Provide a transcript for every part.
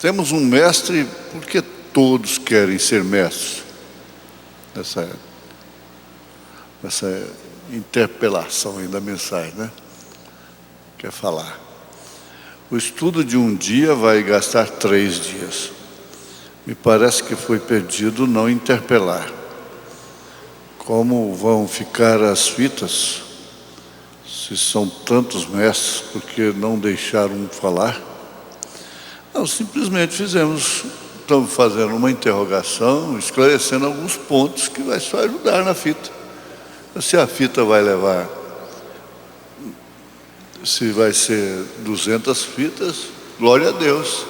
Temos um mestre porque todos querem ser mestres. Essa interpelação aí da mensagem, né? Quer falar. O estudo de um dia vai gastar 3 dias. Me parece que foi perdido não interpelar. Como vão ficar as fitas, se são tantos mestres, porque não deixaram um falar? Não, simplesmente estamos fazendo uma interrogação, esclarecendo alguns pontos que vai só ajudar na fita. Se a fita vai levar, se vai ser 200 fitas, glória a Deus.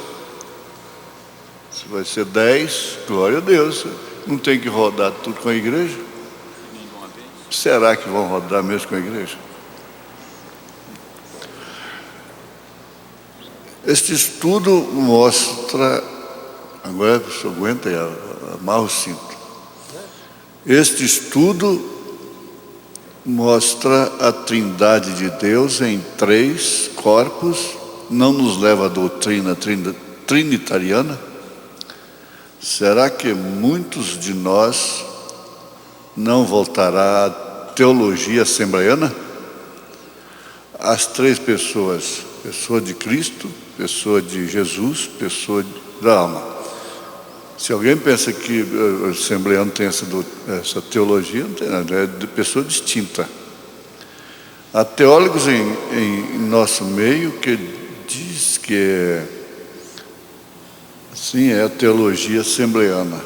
Se vai ser 10, glória a Deus. Não tem que rodar tudo com a igreja? Será que vão rodar mesmo com a igreja? Este estudo mostra, agora a pessoa aguenta e amarra o cinto. Este estudo mostra a trindade de Deus em 3 corpos, não nos leva à doutrina trinitariana? Será que muitos de nós não voltará à teologia assembleiana? As 3 pessoas, pessoa de Cristo, pessoa de Jesus, pessoa da alma. Se alguém pensa que o assembleiano tem essa teologia, não tem nada, é de pessoa distinta. Há teólogos em nosso meio que diz que sim, é a teologia assembleiana.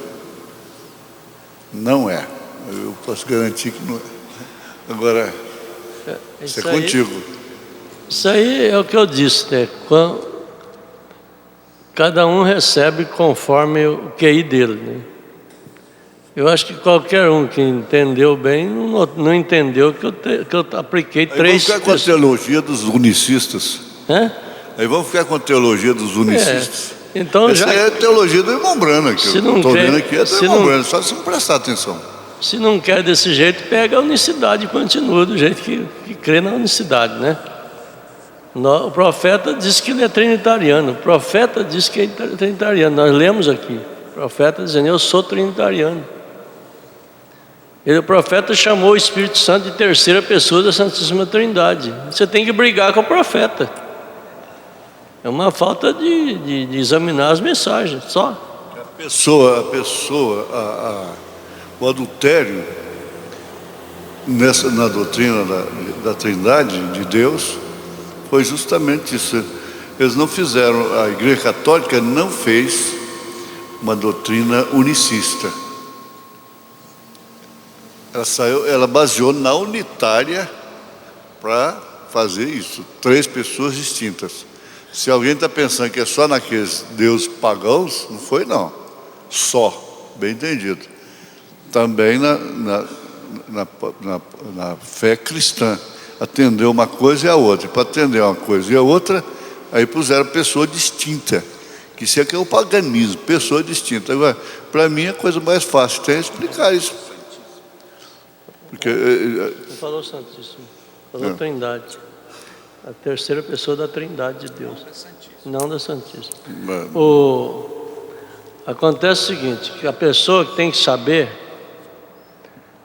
Não é. Eu posso garantir que não é. Agora, isso é contigo. Isso aí é o que eu disse, né? Cada um recebe conforme o QI dele, né? Eu acho que qualquer um que entendeu bem não entendeu que eu apliquei 3... Vamos ficar com a teologia dos unicistas. Aí vamos ficar com a teologia dos unicistas. Então, essa é a teologia do irmão Brana, que eu estou vendo aqui, é do irmão Brana, só se não prestar atenção. Se não quer desse jeito, pega a unicidade e continua do jeito que crê na unicidade, né? O profeta diz que ele é trinitariano. O profeta diz que ele é trinitariano. Nós lemos aqui. O profeta dizendo, eu sou trinitariano. O profeta chamou o Espírito Santo de terceira pessoa da Santíssima Trindade. Você tem que brigar com o profeta. É uma falta de examinar as mensagens, só. O adultério, na doutrina da Trindade de Deus, foi justamente isso. Eles não fizeram, a Igreja Católica não fez uma doutrina unicista. Ela baseou na unitária para fazer isso. 3 pessoas distintas. Se alguém está pensando que é só naqueles deuses pagãos, não foi não. Só, bem entendido. Também na fé cristã. Atendeu uma coisa e a outra. Para atender uma coisa e a outra, aí puseram pessoa distinta. Que isso aqui é o paganismo, pessoa distinta. Agora, para mim, a coisa mais fácil é explicar isso. Porque, não falou Santíssimo, falou Trindade. A terceira pessoa da Trindade de Deus, não da Santíssima. Acontece o seguinte, que a pessoa que tem que saber,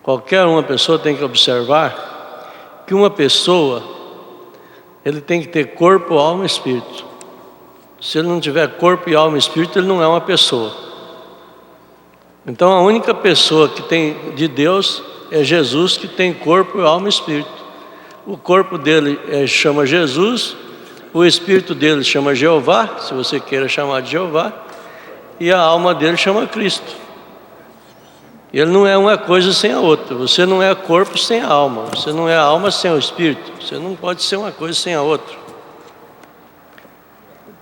qualquer uma pessoa tem que observar, que uma pessoa, ele tem que ter corpo, alma e espírito. Se ele não tiver corpo e alma e espírito, ele não é uma pessoa. Então a única pessoa que tem de Deus é Jesus, que tem corpo, alma e espírito. O corpo dele chama Jesus, o espírito dele chama Jeová, se você queira chamar de Jeová, e a alma dele chama Cristo. Ele não é uma coisa sem a outra. Você não é corpo sem a alma. Você não é a alma sem o espírito. Você não pode ser uma coisa sem a outra.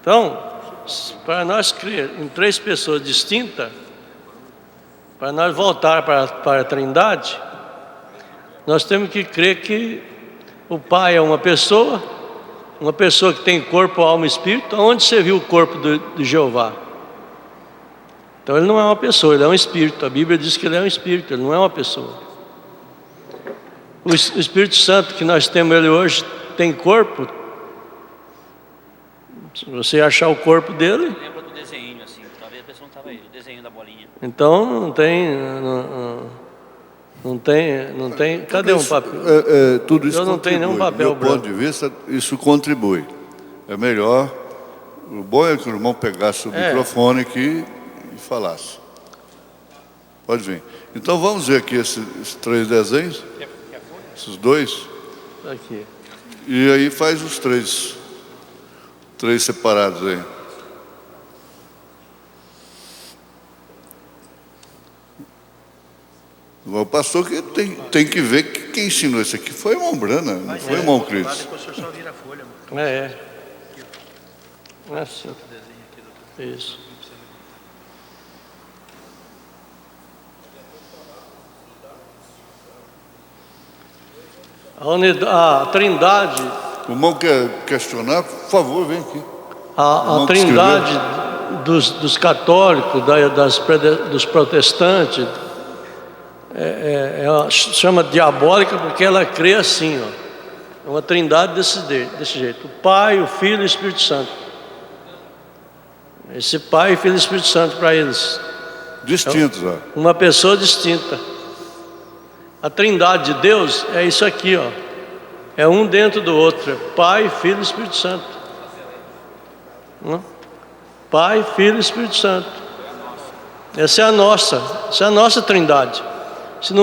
Então, para nós crer em 3 pessoas distintas, para nós voltar para a Trindade, nós temos que crer que o Pai é uma pessoa que tem corpo, alma e espírito. Onde você viu o corpo de Jeová? Então ele não é uma pessoa, ele é um espírito. A Bíblia diz que ele é um espírito, ele não é uma pessoa. O Espírito Santo que nós temos ele hoje tem corpo. Se você achar o corpo dele, lembra do desenho não estava aí, o desenho da bolinha. Então não tem. Cadê um papel? Tudo isso Eu não tenho nenhum papel do meu ponto branco. de vista, isso contribui. É melhor. O bom é que o irmão pegasse o microfone aqui e falasse. Pode vir. Então vamos ver aqui esses 3 desenhos. Esses 2. Aqui. E aí faz os 3 separados aí. O pastor que tem que ver que quem ensinou isso aqui foi o irmão Brana, não foi o irmão Cris. Depois o senhor só vira a folha. Assim. Isso. A Trindade. O irmão quer questionar? Por favor, vem aqui. A Trindade dos católicos, dos protestantes, chama diabólica porque ela crê assim, ó. É uma trindade desse jeito: o Pai, o Filho e o Espírito Santo. Esse Pai, Filho e Espírito Santo para eles. Distintos, ó. Uma pessoa distinta. A trindade de Deus é isso aqui, ó. É um dentro do outro. É Pai, Filho e Espírito Santo. Pai, Filho e Espírito Santo. Essa é a nossa trindade. Se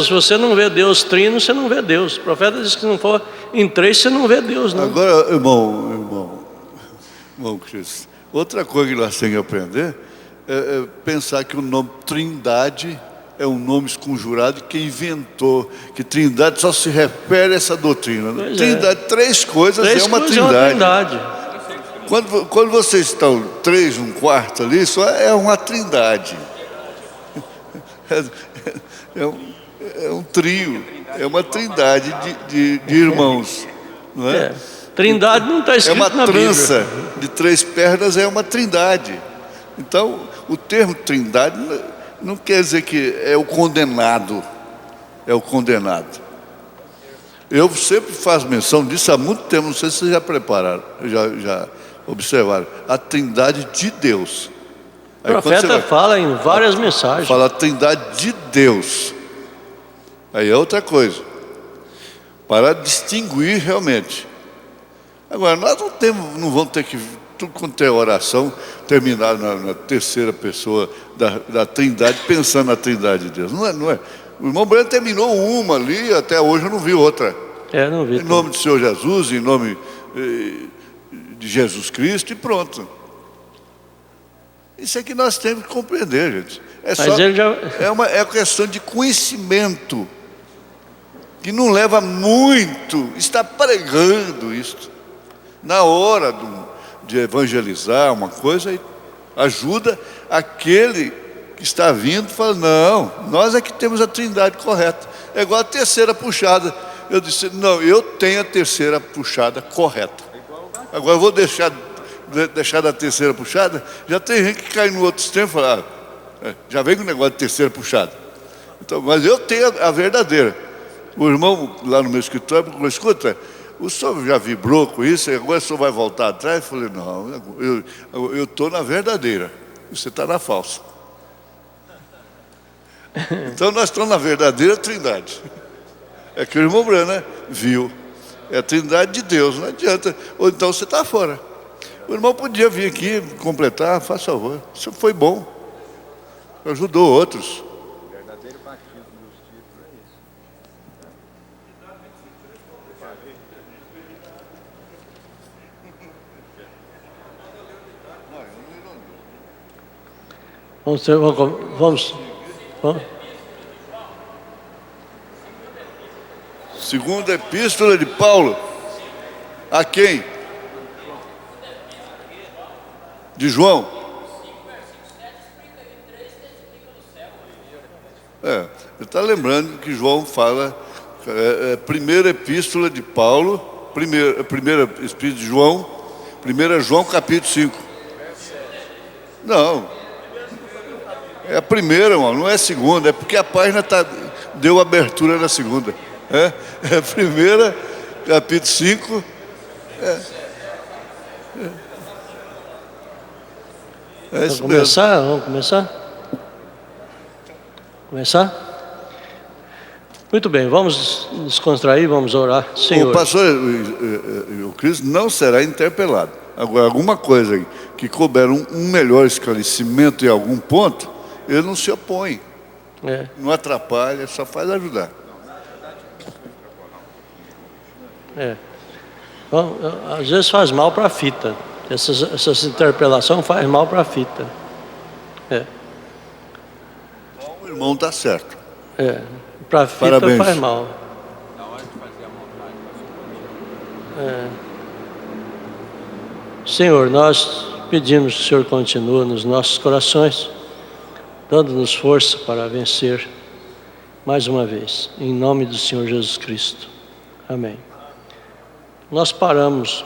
você não vê Deus trino, você não vê Deus. O profeta diz que se não for em 3, você não vê Deus, não. Agora, irmão Cristo, outra coisa que nós temos que aprender é pensar que o nome Trindade é um nome esconjurado que inventou, que Trindade só se refere a essa doutrina. Pois Trindade, 3 coisas é uma coisas trindade. É uma trindade. Quando vocês estão 3, 1/4 ali, só é uma trindade. É um trio, é uma trindade de irmãos, não é? Trindade não está escrito na Bíblia. É uma trança de 3 pernas, é uma trindade. Então, o termo trindade não quer dizer que é o condenado, é o condenado. Eu sempre faço menção disso há muito tempo, não sei se vocês já prepararam, já observaram, a trindade de Deus. O profeta fala em várias mensagens. Fala a trindade de Deus. Aí é outra coisa. Para distinguir realmente. Agora, nós não vamos ter que, tudo quanto é oração, terminar na terceira pessoa da trindade, pensando na trindade de Deus. Não é. O irmão Breno terminou uma ali, até hoje eu não vi outra. Não vi. Em nome do Senhor Jesus, em nome de Jesus Cristo, e pronto. Isso é que nós temos que compreender, gente. É uma questão de conhecimento, que não leva muito, está pregando isso. Na hora de evangelizar uma coisa, ajuda aquele que está vindo, fala, não, nós é que temos a trindade correta. É igual a terceira puxada. Eu disse, não, eu tenho a terceira puxada correta. Agora eu vou deixar da terceira puxada. Já tem gente que cai no outro extremo e fala, já vem com o negócio de terceira puxada. Então, mas eu tenho a verdadeira. O irmão lá no meu escritório falou, escuta, o senhor já vibrou com isso, agora o senhor vai voltar atrás? Eu falei, não, eu estou na verdadeira, você está na falsa. Então nós estamos na verdadeira trindade. É que o irmão Brana viu. É a trindade de Deus, não adianta. Ou então você está fora. O irmão podia vir aqui completar, faz favor. Isso foi bom. Ajudou outros. O verdadeiro batismo do Espírito é isso. Vamos. Segunda epístola de Paulo. A quem? De João. Ele está lembrando que João fala, primeira epístola de Paulo, primeira epístola de João, 1 João capítulo 5. Não, é a primeira, irmão, não é a segunda, é porque a página deu abertura na segunda. É a primeira, capítulo 5. É isso Vamos começar? Vamos começar? Muito bem, vamos descontrair, vamos orar. Senhor. O pastor o Cristo não será interpelado. Agora, alguma coisa que couber um melhor esclarecimento em algum ponto, ele não se opõe. Não atrapalha, só faz ajudar. Bom, às vezes faz mal para a fita. Essas interpelações faz mal para a fita. Então, o irmão está certo. Para a fita Parabéns. faz mal. Na hora de fazer a montagem, Senhor, nós pedimos que o Senhor continue nos nossos corações, dando-nos força para vencer mais uma vez, em nome do Senhor Jesus Cristo. Amém. Nós paramos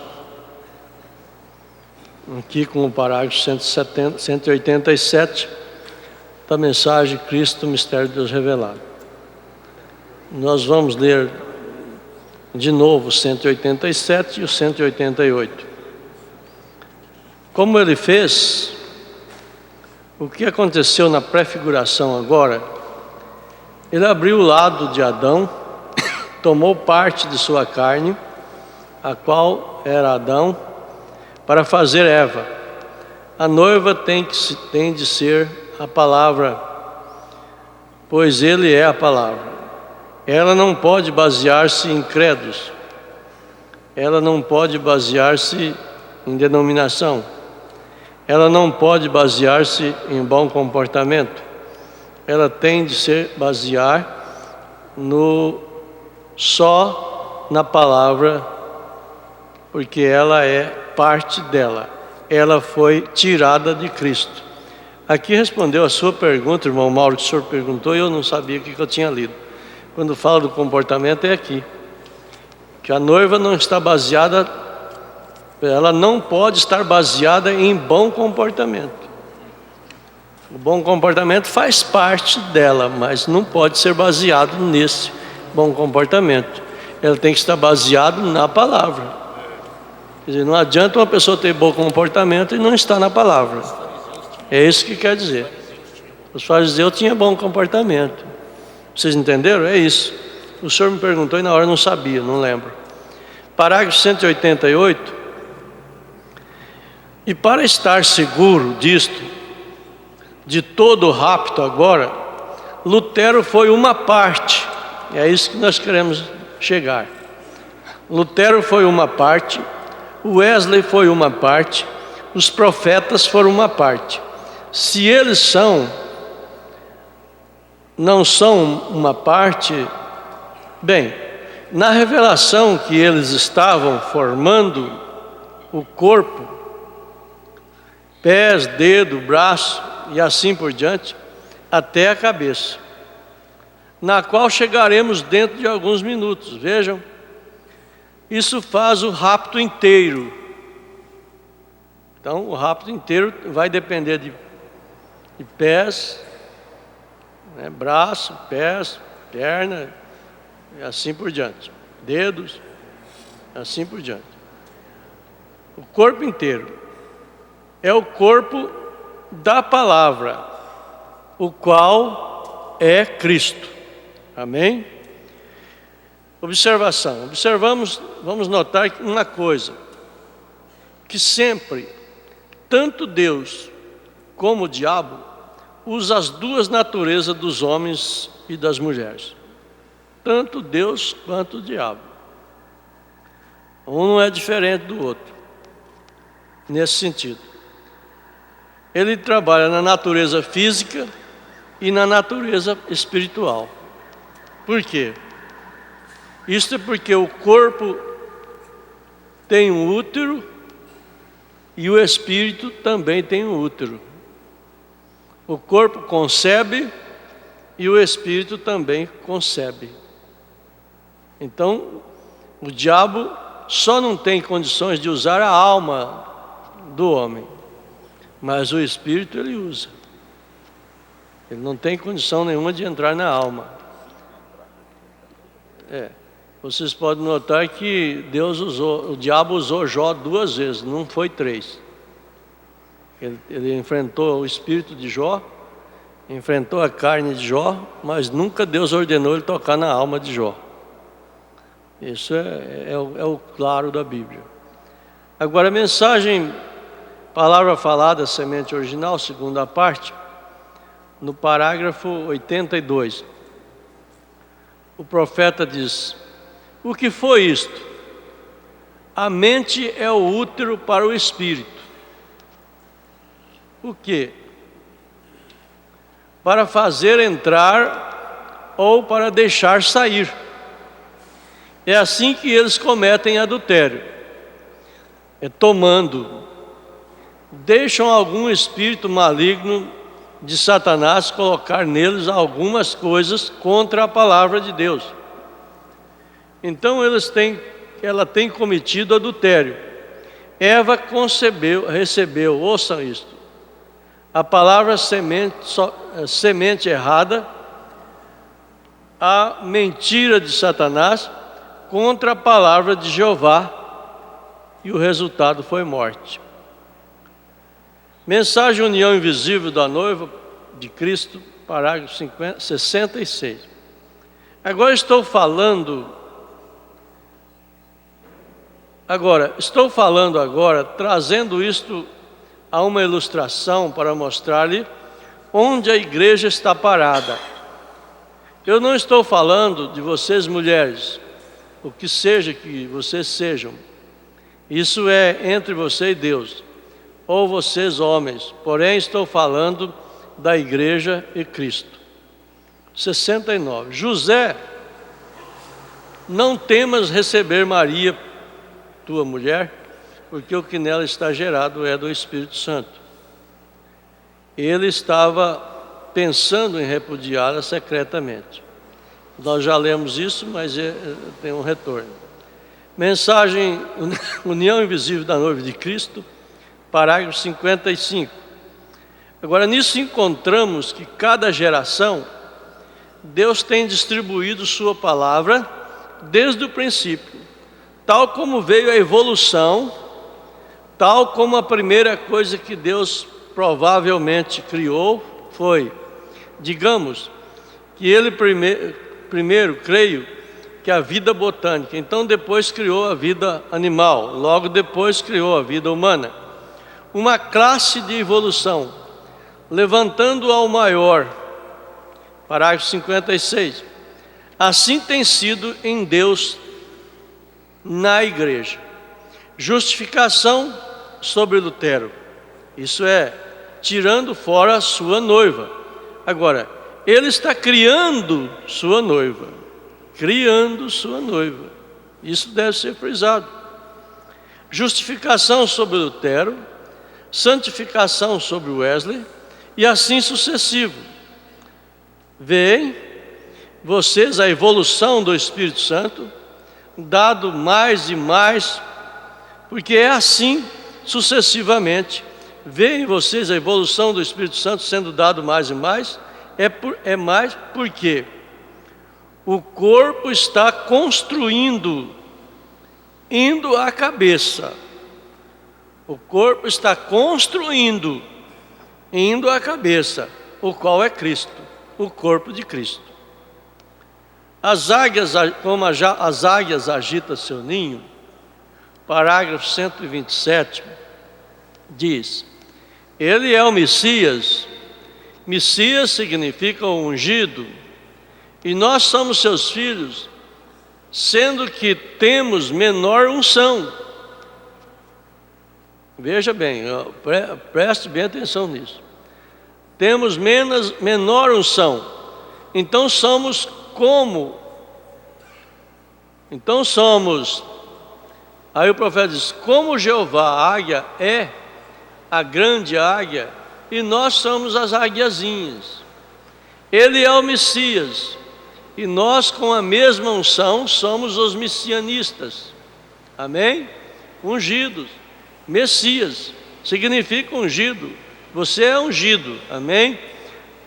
aqui com o parágrafo 187 da mensagem Cristo, Mistério de Deus Revelado. Nós vamos ler de novo o 187 e o 188. Como ele fez, o que aconteceu na prefiguração agora, ele abriu o lado de Adão, tomou parte de sua carne, a qual era Adão, para fazer Eva. A noiva tem de ser a palavra, pois ele é a palavra. Ela não pode basear-se em credos, ela não pode basear-se em denominação, ela não pode basear-se em bom comportamento, ela tem de se basear só na palavra, porque ela é parte dela, ela foi tirada de Cristo. Aqui respondeu a sua pergunta, irmão Mauro, que o senhor perguntou e eu não sabia o que eu tinha lido. Quando fala do comportamento é aqui, que a noiva não está baseada, ela não pode estar baseada em bom comportamento. O bom comportamento faz parte dela, mas não pode ser baseado nesse bom comportamento. Ela tem que estar baseada na palavra. Quer dizer, não adianta uma pessoa ter bom comportamento e não estar na palavra. É isso que quer dizer. Os fariseus tinham bom comportamento. Vocês entenderam? É isso. O senhor me perguntou e na hora eu não sabia, não lembro. Parágrafo 188. E para estar seguro disto, de todo o rapto agora, Lutero foi uma parte. É isso que nós queremos chegar. Lutero foi uma parte, Wesley foi uma parte, os profetas foram uma parte. Se eles não são uma parte, bem, na revelação que eles estavam formando o corpo, pés, dedo, braço e assim por diante, até a cabeça, na qual chegaremos dentro de alguns minutos. Vejam, isso faz o rapto inteiro. Então, o rapto inteiro vai depender de pés, braço, pés, perna, e assim por diante, dedos, assim por diante. O corpo inteiro é o corpo da palavra, o qual é Cristo. Amém? Observação. Vamos notar uma coisa, que sempre, tanto Deus como o diabo, usa as duas naturezas dos homens e das mulheres. Tanto Deus quanto o diabo. Um não é diferente do outro, nesse sentido. Ele trabalha na natureza física e na natureza espiritual. Por quê? Isso é porque o corpo tem um útero e o espírito também tem um útero. O corpo concebe e o espírito também concebe. Então, o diabo só não tem condições de usar a alma do homem, mas o espírito ele usa. Ele não tem condição nenhuma de entrar na alma. Vocês podem notar que o diabo usou Jó 2 vezes, não foi 3. Ele enfrentou o espírito de Jó, enfrentou a carne de Jó, mas nunca Deus ordenou ele tocar na alma de Jó. Isso é o claro da Bíblia. Agora a mensagem, palavra falada, semente original, segunda parte, no parágrafo 82. O profeta diz: o que foi isto? A mente é o útero para o espírito. O quê? Para fazer entrar ou para deixar sair. É assim que eles cometem adultério. Deixam algum espírito maligno de Satanás colocar neles algumas coisas contra a palavra de Deus. Então ela tem cometido adultério. Eva recebeu, ouçam isto, a palavra semente errada, a mentira de Satanás contra a palavra de Jeová, e o resultado foi morte. Mensagem União Invisível da Noiva de Cristo, parágrafo 66. Agora estou falando trazendo isto a uma ilustração para mostrar-lhe onde a igreja está parada. Eu não estou falando de vocês mulheres, o que seja que vocês sejam. Isso é entre você e Deus, ou vocês homens, porém estou falando da igreja e Cristo. 69. José, não temas receber Maria, tua mulher, porque o que nela está gerado é do Espírito Santo. Ele estava pensando em repudiá-la secretamente. Nós já lemos isso, mas tem um retorno. Mensagem União Invisível da Noiva de Cristo, parágrafo 55. Agora, nisso encontramos que cada geração, Deus tem distribuído sua palavra desde o princípio, tal como veio a evolução, tal como a primeira coisa que Deus provavelmente criou foi, digamos, que ele primeiro, creio, que a vida botânica, então depois criou a vida animal, logo depois criou a vida humana. Uma classe de evolução, levantando ao maior. Parágrafo 56. Assim tem sido em Deus na igreja. Justificação sobre Lutero. Isso é, tirando fora a sua noiva. Agora, ele está criando sua noiva. Criando sua noiva. Isso deve ser frisado. Justificação sobre Lutero, santificação sobre Wesley, e assim sucessivo. Veem vocês a evolução do Espírito Santo, dado mais e mais, porque é assim sucessivamente. Veem vocês a evolução do Espírito Santo sendo dado mais e mais, é mais porque o corpo está construindo, indo à cabeça. O corpo está construindo, indo à cabeça, o qual é Cristo, o corpo de Cristo. As águias, como as águias agitam seu ninho, parágrafo 127, diz: ele é o Messias. Messias significa o ungido, e nós somos seus filhos, sendo que temos menor unção. Veja bem, preste bem atenção nisso. Temos menor unção. Então somos, aí o profeta diz, como Jeová, a águia é a grande águia, e nós somos as águiazinhas. Ele é o Messias, e nós com a mesma unção somos os messianistas. Amém? Ungidos. Messias significa ungido. Você é ungido, amém?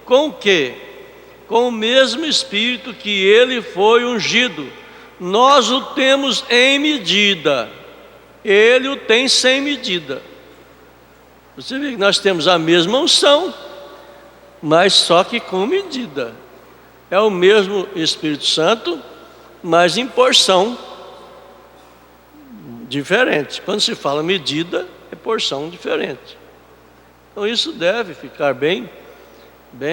Com o quê? Com o mesmo Espírito que ele foi ungido. Nós o temos em medida, ele o tem sem medida. Você vê que nós temos a mesma unção, mas só que com medida. É o mesmo Espírito Santo, mas em porção diferente. Quando se fala medida, é porção diferente. Então isso deve ficar bem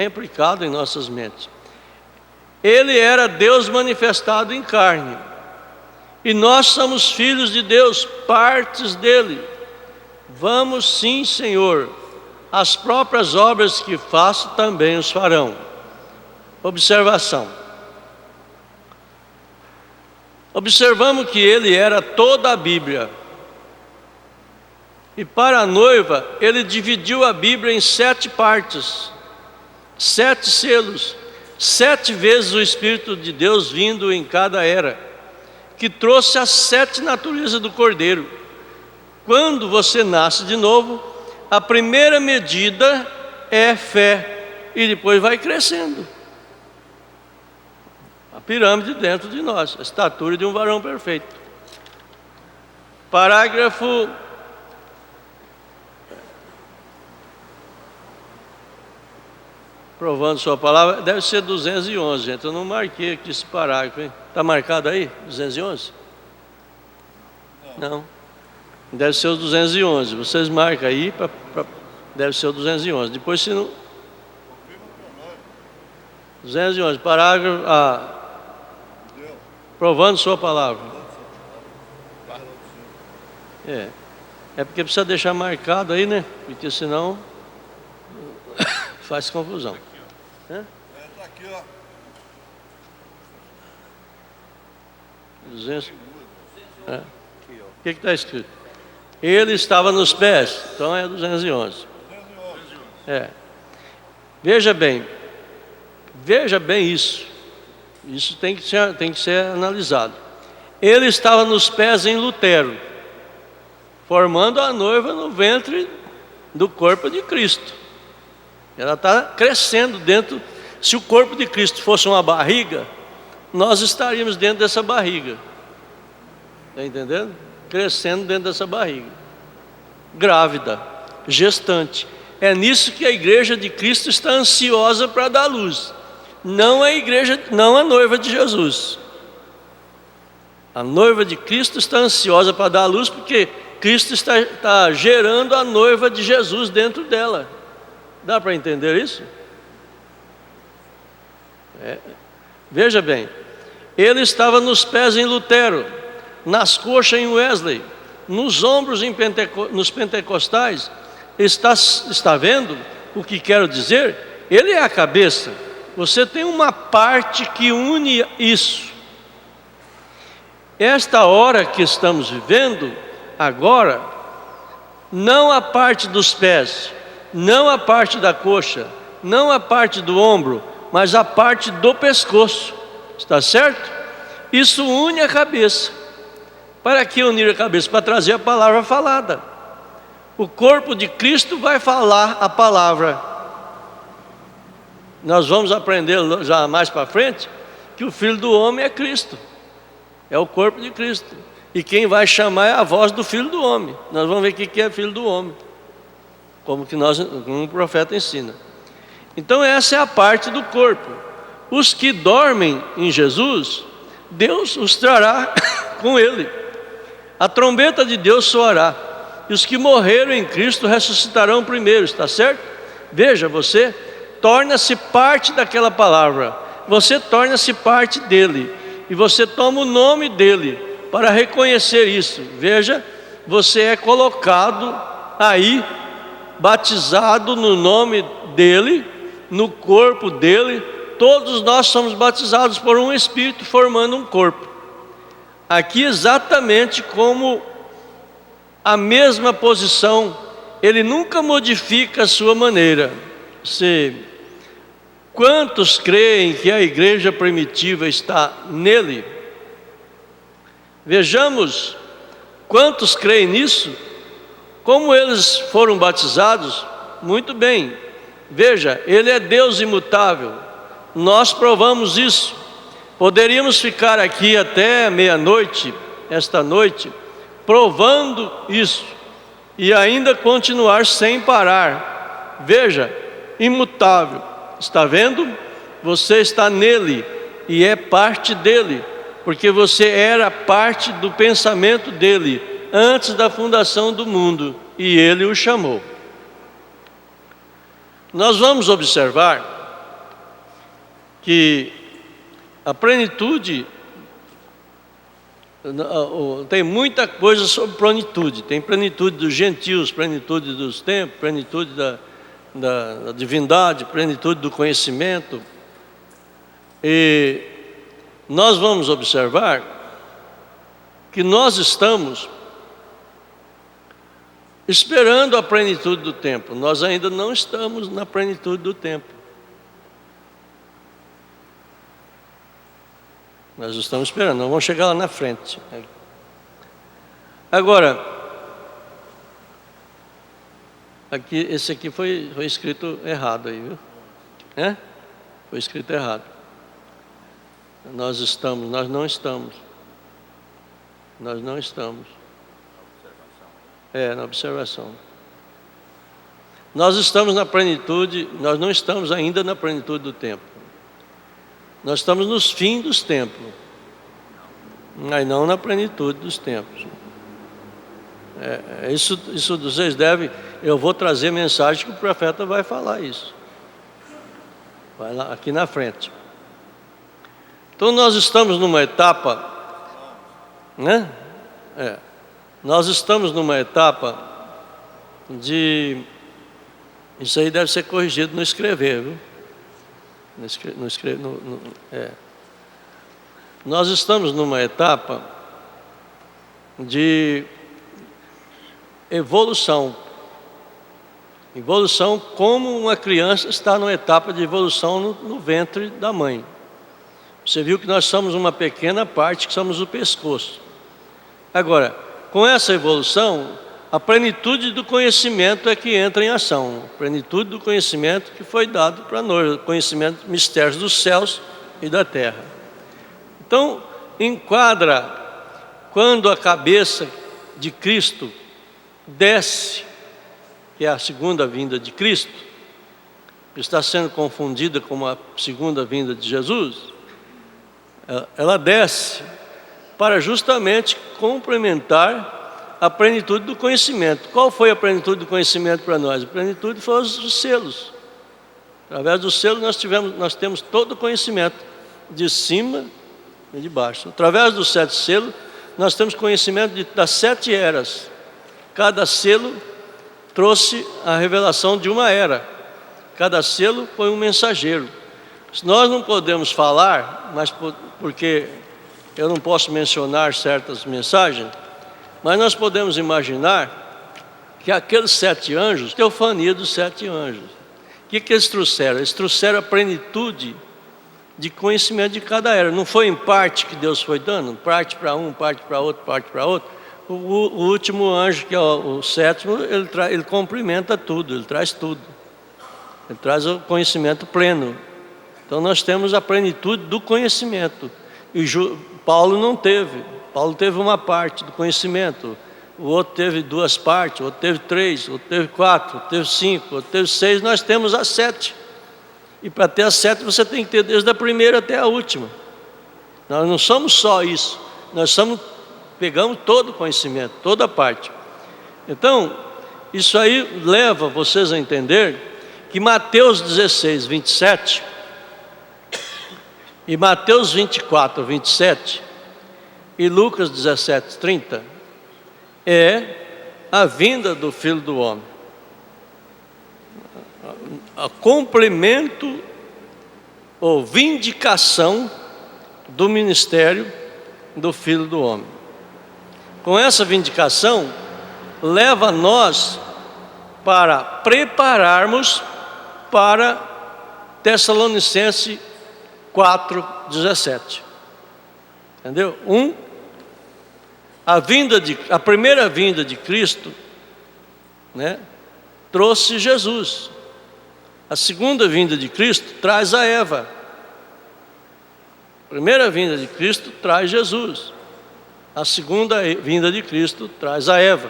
aplicado em nossas mentes. Ele era Deus manifestado em carne, e nós somos filhos de Deus, partes dele. Vamos sim, Senhor, as próprias obras que faço também os farão. Observação. Observamos que ele era toda a Bíblia. E para a noiva, ele dividiu a Bíblia em 7 partes, 7 selos, 7 vezes o Espírito de Deus vindo em cada era, que trouxe as 7 naturezas do Cordeiro. Quando você nasce de novo, a primeira medida é fé, e depois vai crescendo. A pirâmide dentro de nós, a estatura de um varão perfeito. Parágrafo provando sua palavra, deve ser 211, gente. Eu não marquei aqui esse parágrafo, hein? Está marcado aí? 211? Não. Deve ser o 211. Vocês marcam aí, deve ser o 211. Depois, se não. 211, parágrafo. Provando sua palavra. É porque precisa deixar marcado aí, né? Porque senão faz confusão. Está aqui, ó. 200. O que está escrito? Ele estava nos pés. Então é 211. Veja bem isso. Isso tem que ser analisado. Ele estava nos pés em Lutero, formando a noiva no ventre do corpo de Cristo. Ela está crescendo dentro. Se o corpo de Cristo fosse uma barriga, nós estaríamos dentro dessa barriga. Está entendendo? Crescendo dentro dessa barriga. Grávida, gestante. É nisso que a igreja de Cristo está ansiosa para dar luz. Não a igreja, não a noiva de Jesus. A noiva de Cristo está ansiosa para dar luz porque Cristo está gerando a noiva de Jesus dentro dela. Dá para entender isso? Veja bem, ele estava nos pés em Lutero, nas coxas em Wesley, nos ombros nos pentecostais. Está vendo o que quero dizer? Ele é a cabeça. Você tem uma parte que une isso. Esta hora que estamos vivendo agora, não a parte dos pés, não a parte da coxa, não a parte do ombro, mas a parte do pescoço. Está certo? Isso une a cabeça. Para que unir a cabeça? Para trazer a palavra falada. O corpo de Cristo vai falar a palavra. Nós vamos aprender já mais para frente que o Filho do Homem é Cristo. É o corpo de Cristo. E quem vai chamar é a voz do Filho do Homem. Nós vamos ver o que é Filho do Homem. Como o profeta ensina. Então essa é a parte do corpo. Os que dormem em Jesus, Deus os trará com Ele. A trombeta de Deus soará. E os que morreram em Cristo ressuscitarão primeiro, está certo? Veja, você torna-se parte daquela palavra. Você torna-se parte dele. E você toma o nome dele para reconhecer isso. Veja, você é colocado aí, batizado no nome dele, no corpo dele. Todos nós somos batizados por um Espírito, formando um corpo. Aqui exatamente como a mesma posição, ele nunca modifica a sua maneira. Quantos creem que a igreja primitiva está nele? Vejamos quantos creem nisso. Como eles foram batizados? Muito bem. Veja, ele é Deus imutável. Nós provamos isso. Poderíamos ficar aqui até meia-noite, esta noite, provando isso. e ainda continuar sem parar. Veja, imutável. Está vendo? Você está nele e é parte dele, porque você era parte do pensamento dele antes da fundação do mundo, e ele o chamou. Nós vamos observar que a plenitude, tem muita coisa sobre plenitude. Tem plenitude dos gentios, plenitude dos tempos, plenitude da divindade, plenitude do conhecimento. E nós vamos observar que nós estamos esperando a plenitude do tempo. Nós ainda não estamos na plenitude do tempo. Nós estamos esperando, nós vamos chegar lá na frente. Agora, esse aqui foi escrito errado aí, viu? Foi escrito errado. Nós não estamos. Na observação. Nós estamos na plenitude, nós não estamos ainda na plenitude do tempo. Nós estamos nos fins dos tempos, mas não na plenitude dos tempos. Isso vocês devem. Eu vou trazer mensagem que o profeta vai falar isso. Vai lá, aqui na frente. Então nós estamos numa etapa, né? Nós estamos numa etapa de. Isso aí deve ser corrigido no escrever, viu? Nós estamos numa etapa de evolução. Evolução como uma criança está numa etapa de evolução no ventre da mãe. Você viu que nós somos uma pequena parte, que somos o pescoço. Agora, com essa evolução, a plenitude do conhecimento é que entra em ação. A plenitude do conhecimento que foi dado para nós, o conhecimento, mistérios dos céus e da terra. Então, enquadra quando a cabeça de Cristo desce, que é a segunda vinda de Cristo, que está sendo confundida com a segunda vinda de Jesus, ela desce para justamente complementar a plenitude do conhecimento. Qual foi a plenitude do conhecimento para nós? A plenitude foi os selos. Através dos selos nós temos todo o conhecimento, de cima e de baixo. Através dos 7 selos, nós temos conhecimento das 7 eras. Cada selo trouxe a revelação de uma era. Cada selo foi um mensageiro. Nós não podemos falar, mas porque eu não posso mencionar certas mensagens, mas nós podemos imaginar que aqueles 7 anjos, teofania dos 7 anjos, o que eles trouxeram? Eles trouxeram a plenitude de conhecimento de cada era. Não foi em parte que Deus foi dando, parte para um, parte para outro, parte para outro. O último anjo, que é o 7º, ele complementa tudo, ele traz tudo. Ele traz o conhecimento pleno. Então nós temos a plenitude do conhecimento. E Paulo não teve. Paulo teve uma parte do conhecimento, o outro teve 2 partes, o outro teve 3, o outro teve 4, o outro teve 5, o outro teve 6, nós temos as 7. E para ter as 7 você tem que ter desde a primeira até a última. Nós não somos só isso, pegamos todo o conhecimento, toda a parte. Então, isso aí leva vocês a entender que Mateus 16, 27 e Mateus 24, 27 e Lucas 17, 30 é a vinda do Filho do Homem. A complemento ou vindicação do ministério do Filho do Homem. Com essa vindicação, leva nós para prepararmos para Tessalonicenses 4:17. Entendeu? A primeira vinda de Cristo, né, trouxe Jesus. A segunda vinda de Cristo traz a Eva. A primeira vinda de Cristo traz Jesus. A segunda vinda de Cristo traz a Eva.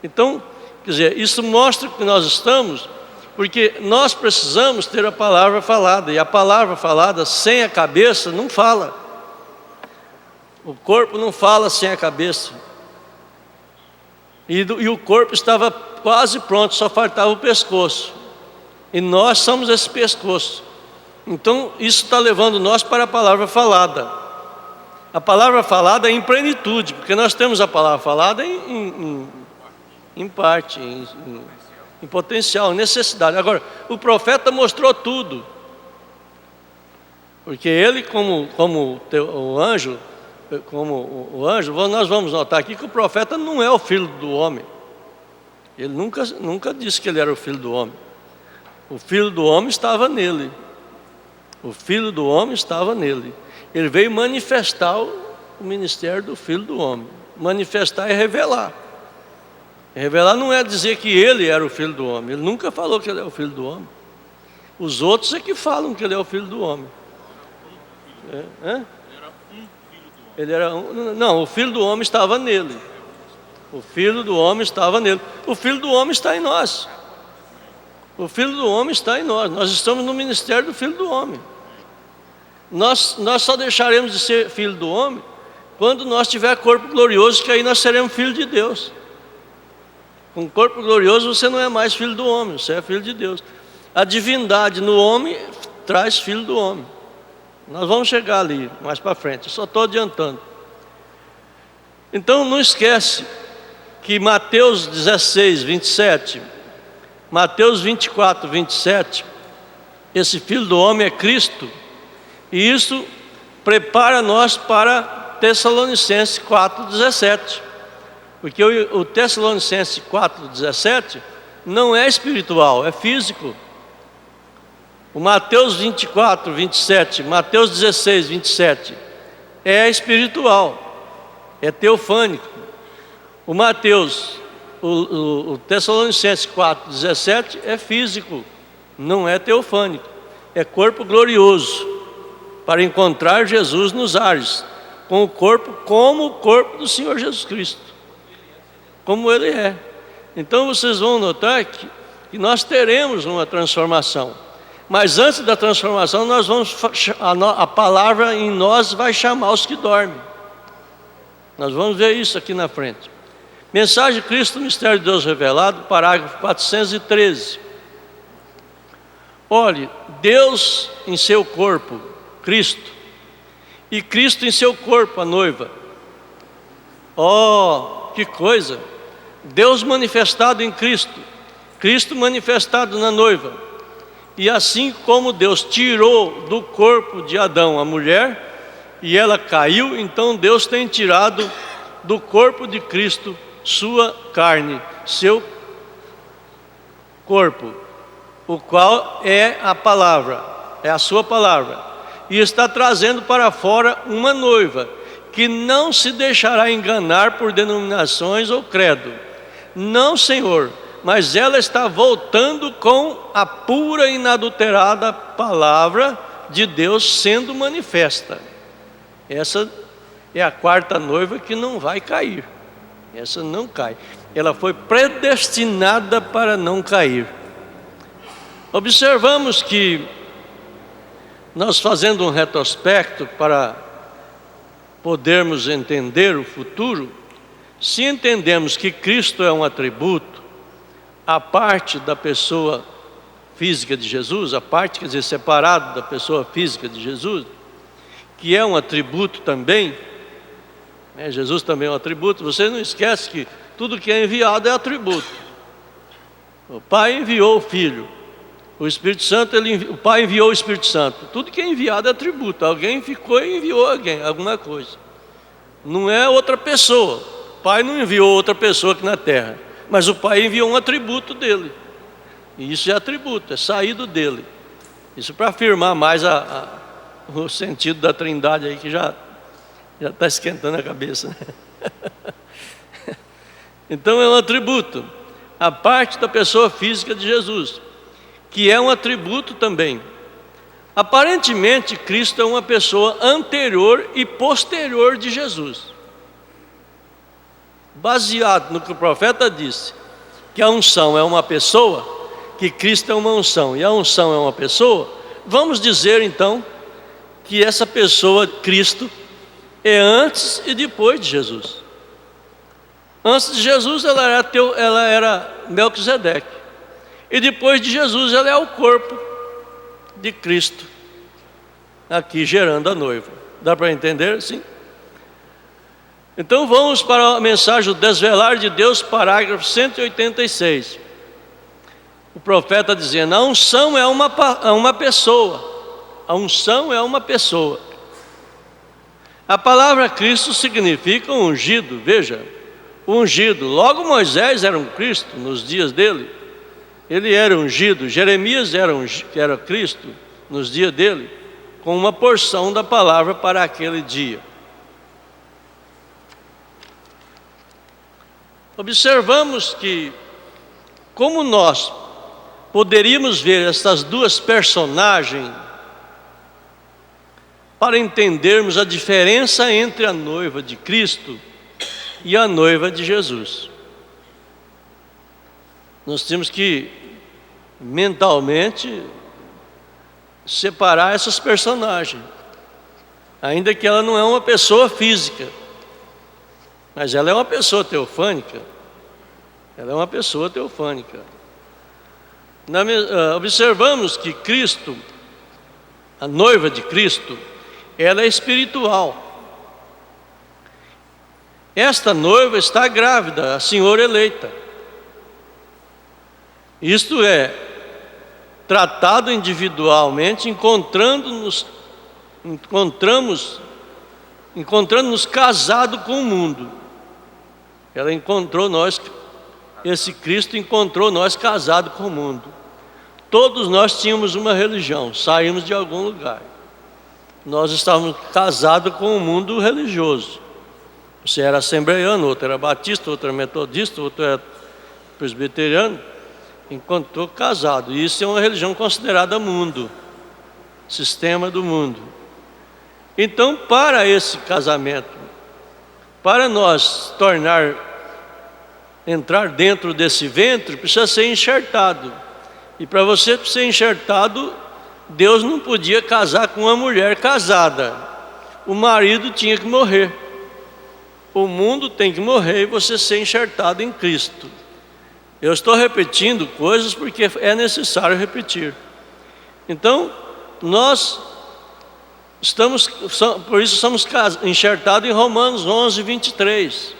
Então, quer dizer, isso mostra que nós estamos, porque nós precisamos ter a palavra falada, e a palavra falada sem a cabeça não fala. O corpo não fala sem a cabeça. E o corpo estava quase pronto, só faltava o pescoço. E nós somos esse pescoço. Então, isso está levando nós para a palavra falada. A palavra falada é em plenitude, porque nós temos a palavra falada em parte, em potencial, em necessidade. Agora, o profeta mostrou tudo. Porque ele, como o anjo, nós vamos notar aqui que o profeta não é o filho do homem. Ele nunca disse que ele era o filho do homem. O filho do homem estava nele. O filho do homem estava nele. Ele veio manifestar o ministério do filho do homem. Manifestar é revelar. Revelar não é dizer que ele era o filho do homem. Ele nunca falou que ele é o filho do homem. Os outros é que falam que ele é o filho do homem. Ele era não, o filho do homem estava nele. O filho do homem estava nele. O filho do homem está em nós. O filho do homem está em nós. Nós estamos no ministério do filho do homem. Nós só deixaremos de ser filho do homem quando nós tiver corpo glorioso, que aí nós seremos filho de Deus. Com corpo glorioso você não é mais filho do homem, você é filho de Deus. A divindade no homem traz filho do homem. Nós vamos chegar ali mais para frente, eu só estou adiantando. Então não esquece que Mateus 16, 27, Mateus 24, 27, esse filho do homem é Cristo. E isso prepara nós para Tessalonicenses 4,17. Porque o Tessalonicenses 4,17 não é espiritual, é físico. O Mateus 24, 27, Mateus 16, 27 é espiritual, é teofânico. O Mateus, o Tessalonicenses 4,17 é físico, não é teofânico, é corpo glorioso, para encontrar Jesus nos ares, com o corpo como o corpo do Senhor Jesus Cristo, como Ele é. Então vocês vão notar que nós teremos uma transformação, mas antes da transformação nós vamos, a palavra em nós vai chamar os que dormem. Nós vamos ver isso aqui na frente. Mensagem de Cristo, Mistério de Deus Revelado, parágrafo 413. Olhe, Deus em seu corpo, Cristo, e Cristo em seu corpo, a noiva. Oh, que coisa! Deus manifestado em Cristo, Cristo manifestado na noiva. E assim como Deus tirou do corpo de Adão a mulher, e ela caiu, então Deus tem tirado do corpo de Cristo sua carne, seu corpo, o qual é a palavra, é a sua palavra, e está trazendo para fora uma noiva, que não se deixará enganar por denominações ou credo. Não, Senhor, mas ela está voltando com a pura e inadulterada palavra de Deus sendo manifesta. Essa é a quarta noiva que não vai cair. Essa não cai. Ela foi predestinada para não cair. Observamos que nós, fazendo um retrospecto para podermos entender o futuro, se entendemos que Cristo é um atributo, a parte da pessoa física de Jesus, a parte, quer dizer, separado da pessoa física de Jesus, que é um atributo também, né? Jesus também é um atributo. Você não esquece que tudo que é enviado é atributo. O Pai enviou o Filho, o Espírito Santo, o Pai enviou o Espírito Santo. Tudo que é enviado é atributo. Alguém ficou e enviou alguma coisa. Não é outra pessoa. O Pai não enviou outra pessoa aqui na terra, mas o Pai enviou um atributo dele. E isso é atributo, é saído dele. Isso para afirmar mais o sentido da Trindade aí, que já está esquentando a cabeça, né? Então é um atributo, a parte da pessoa física de Jesus, que é um atributo também. Aparentemente Cristo é uma pessoa anterior e posterior de Jesus. baseado no que o profeta disse, que a unção é uma pessoa, que Cristo é uma unção e a unção é uma pessoa, vamos dizer então que essa pessoa, Cristo, é antes e depois de Jesus. Antes de Jesus ela era Melquisedeque, e depois de Jesus ela é o corpo de Cristo, aqui gerando a noiva. Dá para entender? Sim. Então vamos para a mensagem do Desvelar de Deus, parágrafo 186. O profeta dizendo: a unção é uma pessoa. A unção é uma pessoa. A palavra Cristo significa ungido. Veja, ungido. Logo Moisés era um Cristo nos dias dele. Ele era ungido. Jeremias era Cristo nos dias dele, com uma porção da palavra para aquele dia. Observamos que, como nós poderíamos ver essas duas personagens para entendermos a diferença entre a noiva de Cristo e a noiva de Jesus. Nós temos que mentalmente separar essas personagens, ainda que ela não é uma pessoa física, mas ela é uma pessoa teofânica. Ela é uma pessoa teofânica. Observamos que Cristo, a noiva de Cristo, ela é espiritual. Esta noiva está grávida, a senhora eleita. Isto é tratado individualmente, encontrando-nos casados com o mundo. Ela encontrou nós, esse Cristo encontrou nós casados com o mundo. Todos nós tínhamos uma religião, saímos de algum lugar. Nós estávamos casados com o mundo religioso. Você era assembleiano, outro era batista, outro era metodista, outro era presbiteriano. Encontrou casado. E isso é uma religião considerada mundo, sistema do mundo. Então, para esse casamento, para nós entrar dentro desse ventre, precisa ser enxertado. E para você ser enxertado, Deus não podia casar com uma mulher casada. O marido tinha que morrer. O mundo tem que morrer e você ser enxertado em Cristo. Eu estou repetindo coisas porque é necessário repetir. Então, nós por isso somos enxertados em Romanos 11, 23.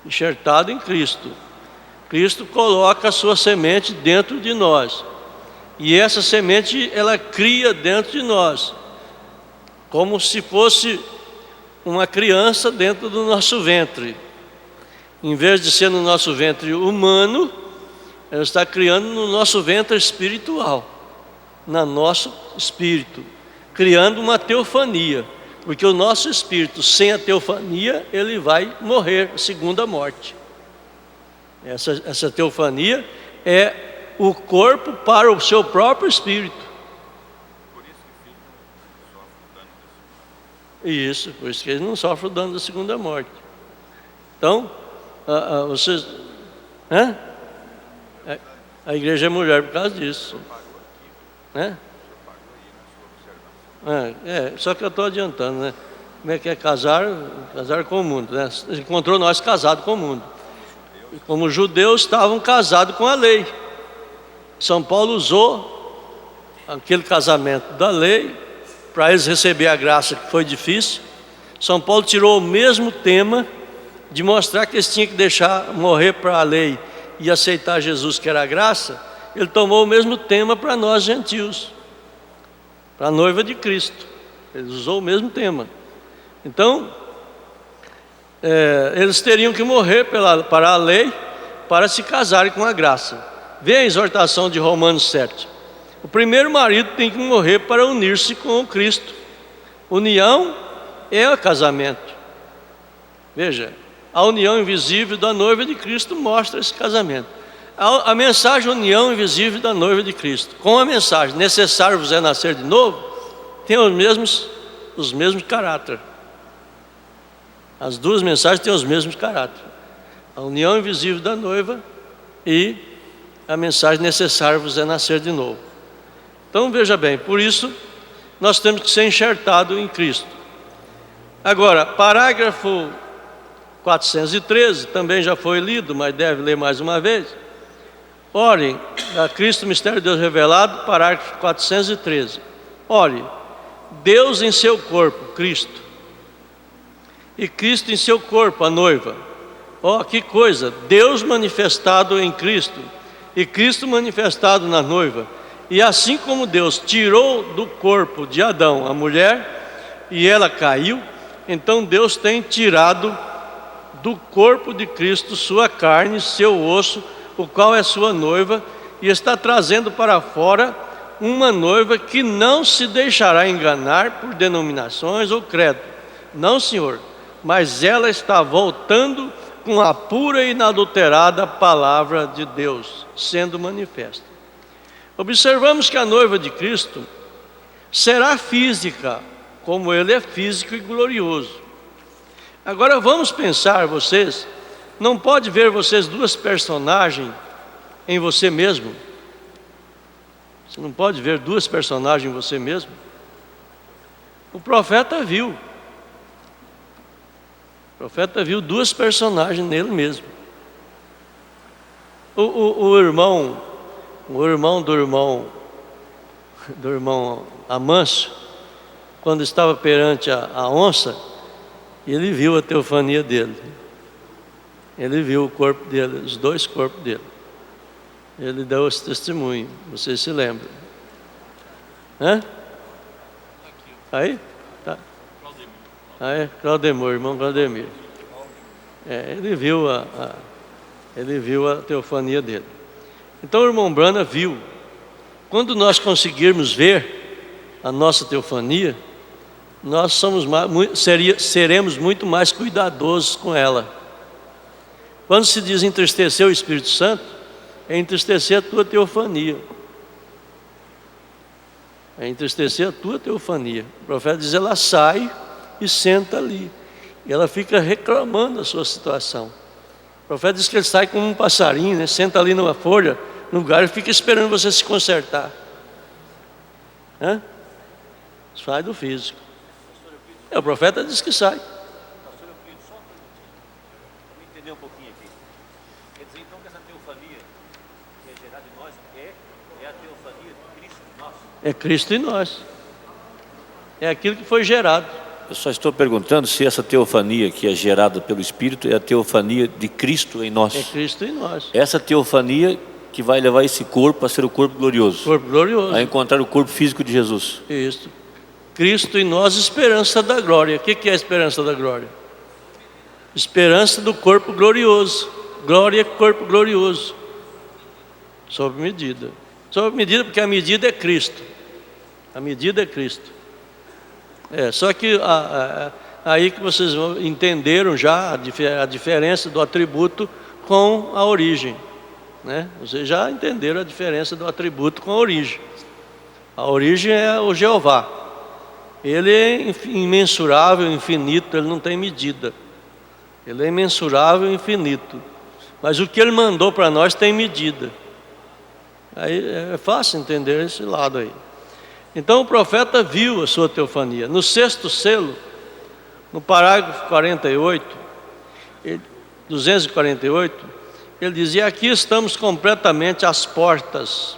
Enxertado em Cristo. Cristo coloca a sua semente dentro de nós. E essa semente, ela cria dentro de nós, como se fosse uma criança dentro do nosso ventre. Em vez de ser no nosso ventre humano, ela está criando no nosso ventre espiritual, no nosso espírito, criando uma teofania, porque o nosso espírito, sem a teofania, ele vai morrer, segunda morte. Essa teofania é o corpo para o seu próprio espírito. Por isso que o filho sofre o dano da segunda morte. Isso, por isso que ele não sofre o dano da segunda morte. Então, vocês... A igreja é mulher por causa disso. Só que eu estou adiantando, né? Como é que é casar com o mundo, né? Encontrou nós casados com o mundo. Como os judeus estavam casados com a lei. São Paulo usou aquele casamento da lei para eles receber a graça, que foi difícil. São Paulo tirou o mesmo tema de mostrar que eles tinham que deixar morrer para a lei e aceitar Jesus, que era a graça. Ele tomou o mesmo tema para nós gentios, para a noiva de Cristo. Ele usou o mesmo tema. Então, eles teriam que morrer para a lei para se casarem com a graça. Vê a exortação de Romanos 7. O primeiro marido tem que morrer para unir-se com o Cristo. União é o casamento. Veja, a união invisível da noiva de Cristo mostra esse casamento. A mensagem união invisível da noiva de Cristo, com a mensagem necessário vos é nascer de novo, tem os mesmos caráter. As duas mensagens têm os mesmos caráteres: a união invisível da noiva e a mensagem necessária vos é nascer de novo. Então veja bem, por isso nós temos que ser enxertados em Cristo. Agora, parágrafo 413, também já foi lido, mas deve ler mais uma vez. Orem a Cristo, mistério de Deus revelado, parágrafo 413. Ore, Deus em seu corpo, Cristo, e Cristo em seu corpo, a noiva. Ó, que coisa! Deus manifestado em Cristo e Cristo manifestado na noiva. E assim como Deus tirou do corpo de Adão a mulher e ela caiu, então Deus tem tirado do corpo de Cristo sua carne, seu osso, o qual é sua noiva, e está trazendo para fora uma noiva que não se deixará enganar por denominações ou credo. Não, Senhor, mas ela está voltando com a pura e inadulterada palavra de Deus, sendo manifesta. Observamos que a noiva de Cristo será física, como Ele é físico e glorioso. Agora vamos pensar, vocês, não pode ver vocês duas personagens em você mesmo? Você não pode ver duas personagens em você mesmo? O profeta viu. O profeta viu duas personagens nele mesmo. O irmão do irmão Amâncio, quando estava perante a onça, ele viu a teofania dele. Ele viu o corpo dele, os dois corpos dele. Ele deu esse testemunho, vocês se lembram? Hã? Aí? Tá. Aí, Claudemir, irmão Claudemir. Ele viu a teofania dele. Então o irmão Brana viu. Quando nós conseguirmos ver a nossa teofania, nós seremos muito mais cuidadosos com ela. Quando se diz entristecer o Espírito Santo, é entristecer a tua teofania. É entristecer a tua teofania. O profeta diz, ela sai e senta ali. E ela fica reclamando a sua situação. O profeta diz que ele sai como um passarinho, né? Senta ali numa folha, no lugar, e fica esperando você se consertar. Sai do físico. O profeta diz que sai. Pastor Euclides, só para entender um pouquinho aqui. Quer dizer então que essa teofania que é gerada em nós é a teofania de Cristo em nós? É Cristo em nós. É aquilo que foi gerado. Eu só estou perguntando se essa teofania que é gerada pelo Espírito é a teofania de Cristo em nós. É Cristo em nós. Essa teofania que vai levar esse corpo a ser o corpo glorioso. Corpo glorioso. A encontrar o corpo físico de Jesus. Isso. Cristo em nós, esperança da glória. O que é a esperança da glória? Esperança do corpo glorioso. Glória é corpo glorioso. Sob medida. Sob medida, porque a medida é Cristo. A medida é Cristo. Só que aí que vocês entenderam já a diferença do atributo com a origem, né? Vocês já entenderam a diferença do atributo com a origem. A origem é o Jeová. Ele é imensurável, infinito, ele não tem medida. Ele é imensurável, infinito. Mas o que ele mandou para nós tem medida. Aí é fácil entender esse lado aí. Então o profeta viu a sua teofania. No sexto selo, no parágrafo 248, ele dizia, aqui estamos completamente às portas.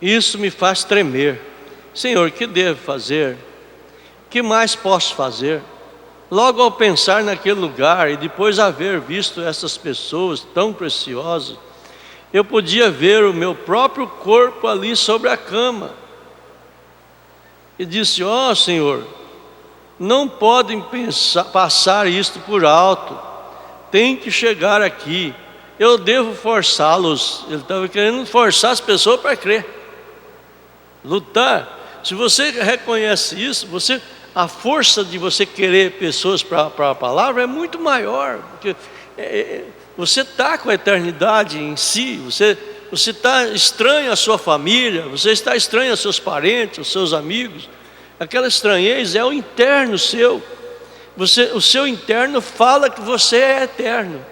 Isso me faz tremer. Senhor, que devo fazer? Que mais posso fazer? Logo ao pensar naquele lugar e depois haver visto essas pessoas tão preciosas, eu podia ver o meu próprio corpo ali sobre a cama. E disse, Senhor, não podem passar isto por alto, tem que chegar aqui, eu devo forçá-los. Ele estava querendo forçar as pessoas para crer, lutar. Se você reconhece isso, a força de você querer pessoas para a palavra é muito maior, porque você está com a eternidade em si, você está estranho à sua família, você está estranho aos seus parentes, aos seus amigos. Aquela estranheza é o interno seu. o seu interno fala que você é eterno.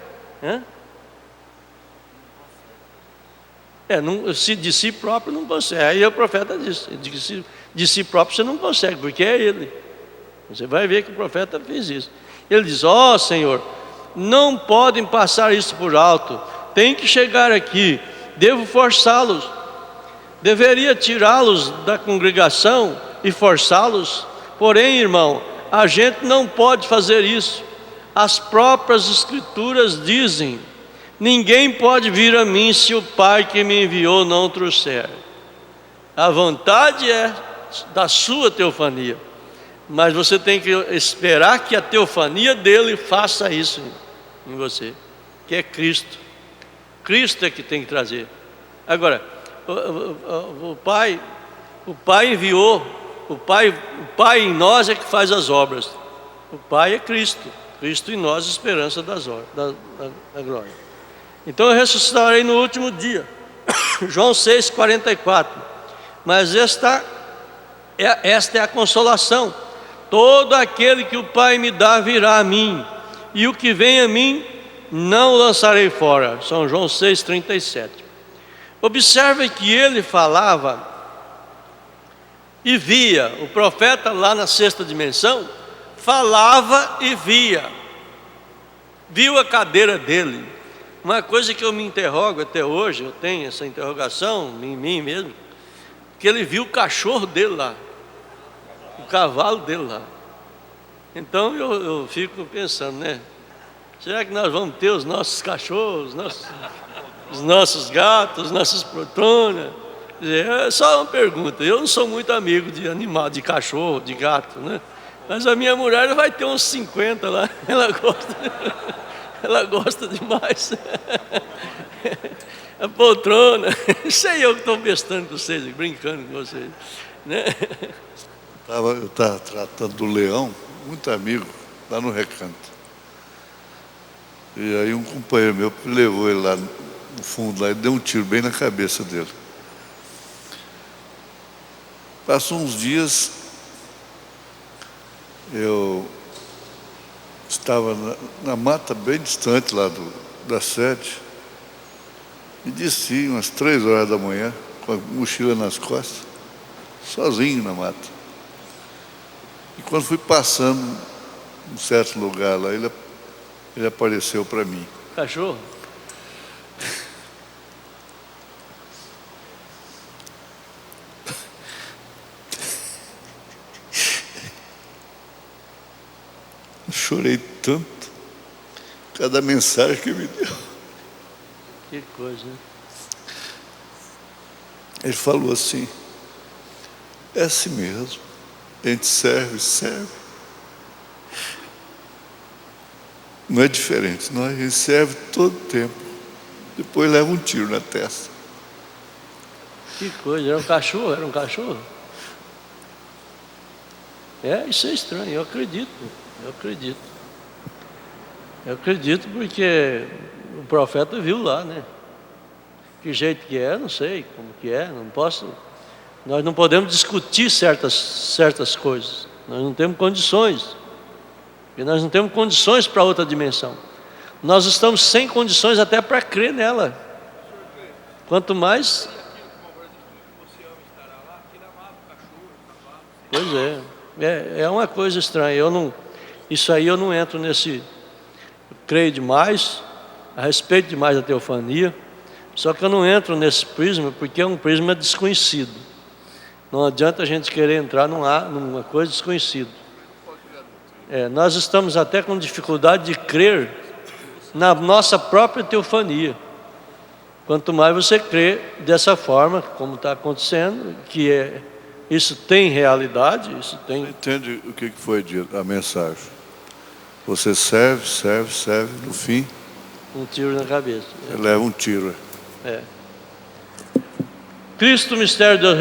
Se de si próprio não consegue. Aí o profeta disse, de si próprio você não consegue, porque é ele. Você vai ver que o profeta fez isso. Ele diz, ó Senhor, não podem passar isso por alto, tem que chegar aqui, devo forçá-los, deveria tirá-los da congregação e forçá-los, porém, irmão, a gente não pode fazer isso. As próprias escrituras dizem, ninguém pode vir a mim se o Pai que me enviou não trouxer. A vontade é da sua teofania, mas você tem que esperar que a teofania dele faça isso em você, que é Cristo. Cristo é que tem que trazer. Agora, o Pai enviou, o Pai em nós é que faz as obras. O Pai é Cristo, Cristo em nós, esperança da glória. Então eu ressuscitarei no último dia. João 6,44. Mas esta é a consolação. Todo aquele que o Pai me dá virá a mim, e o que vem a mim não o lançarei fora. São João 6,37. Observe que ele falava e via. O profeta lá na sexta dimensão falava e via. Viu a cadeira dele. Uma coisa que eu me interrogo até hoje, eu tenho essa interrogação em mim mesmo, que ele viu o cachorro dele lá, o cavalo dele lá. Então eu fico pensando, né? Será que nós vamos ter os nossos cachorros, os nossos gatos, nossas poltronas? É só uma pergunta. Eu não sou muito amigo de animal, de cachorro, de gato, né? Mas a minha mulher vai ter uns 50 lá. Ela gosta demais. A poltrona. Sei eu que estou bestando com vocês, brincando com vocês, né? Eu estava tratando do leão, muito amigo, lá no Recanto. E aí um companheiro meu levou ele lá no fundo, lá, e deu um tiro bem na cabeça dele. Passou uns dias, eu estava na mata bem distante lá da sede, e desci umas 3 horas da manhã, com a mochila nas costas, sozinho na mata. E quando fui passando um certo lugar lá, ele apareceu para mim. Cachorro? Eu chorei tanto, cada mensagem que me deu. Que coisa, né? Ele falou assim, é assim mesmo, a gente serve. Não é diferente, a gente serve todo tempo, depois leva um tiro na testa. Que coisa, era um cachorro? Isso é estranho, eu acredito porque o profeta viu lá, né? Que jeito que é, não sei como que é, nós não podemos discutir certas coisas, nós não temos condições, porque nós não temos condições para outra dimensão, nós estamos sem condições até para crer nela, quanto mais... Pois é uma coisa estranha, isso aí eu não entro nesse, eu creio demais, a respeito demais da teofania, só que eu não entro nesse prisma porque é um prisma desconhecido. Não adianta a gente querer entrar numa coisa desconhecida. Nós estamos até com dificuldade de crer na nossa própria teofania. Quanto mais você crê dessa forma, como está acontecendo, que isso tem realidade, isso tem... Você entende o que foi dito, a mensagem? Você serve, no fim... Um tiro na cabeça. Leva um tiro. Cristo, mistério de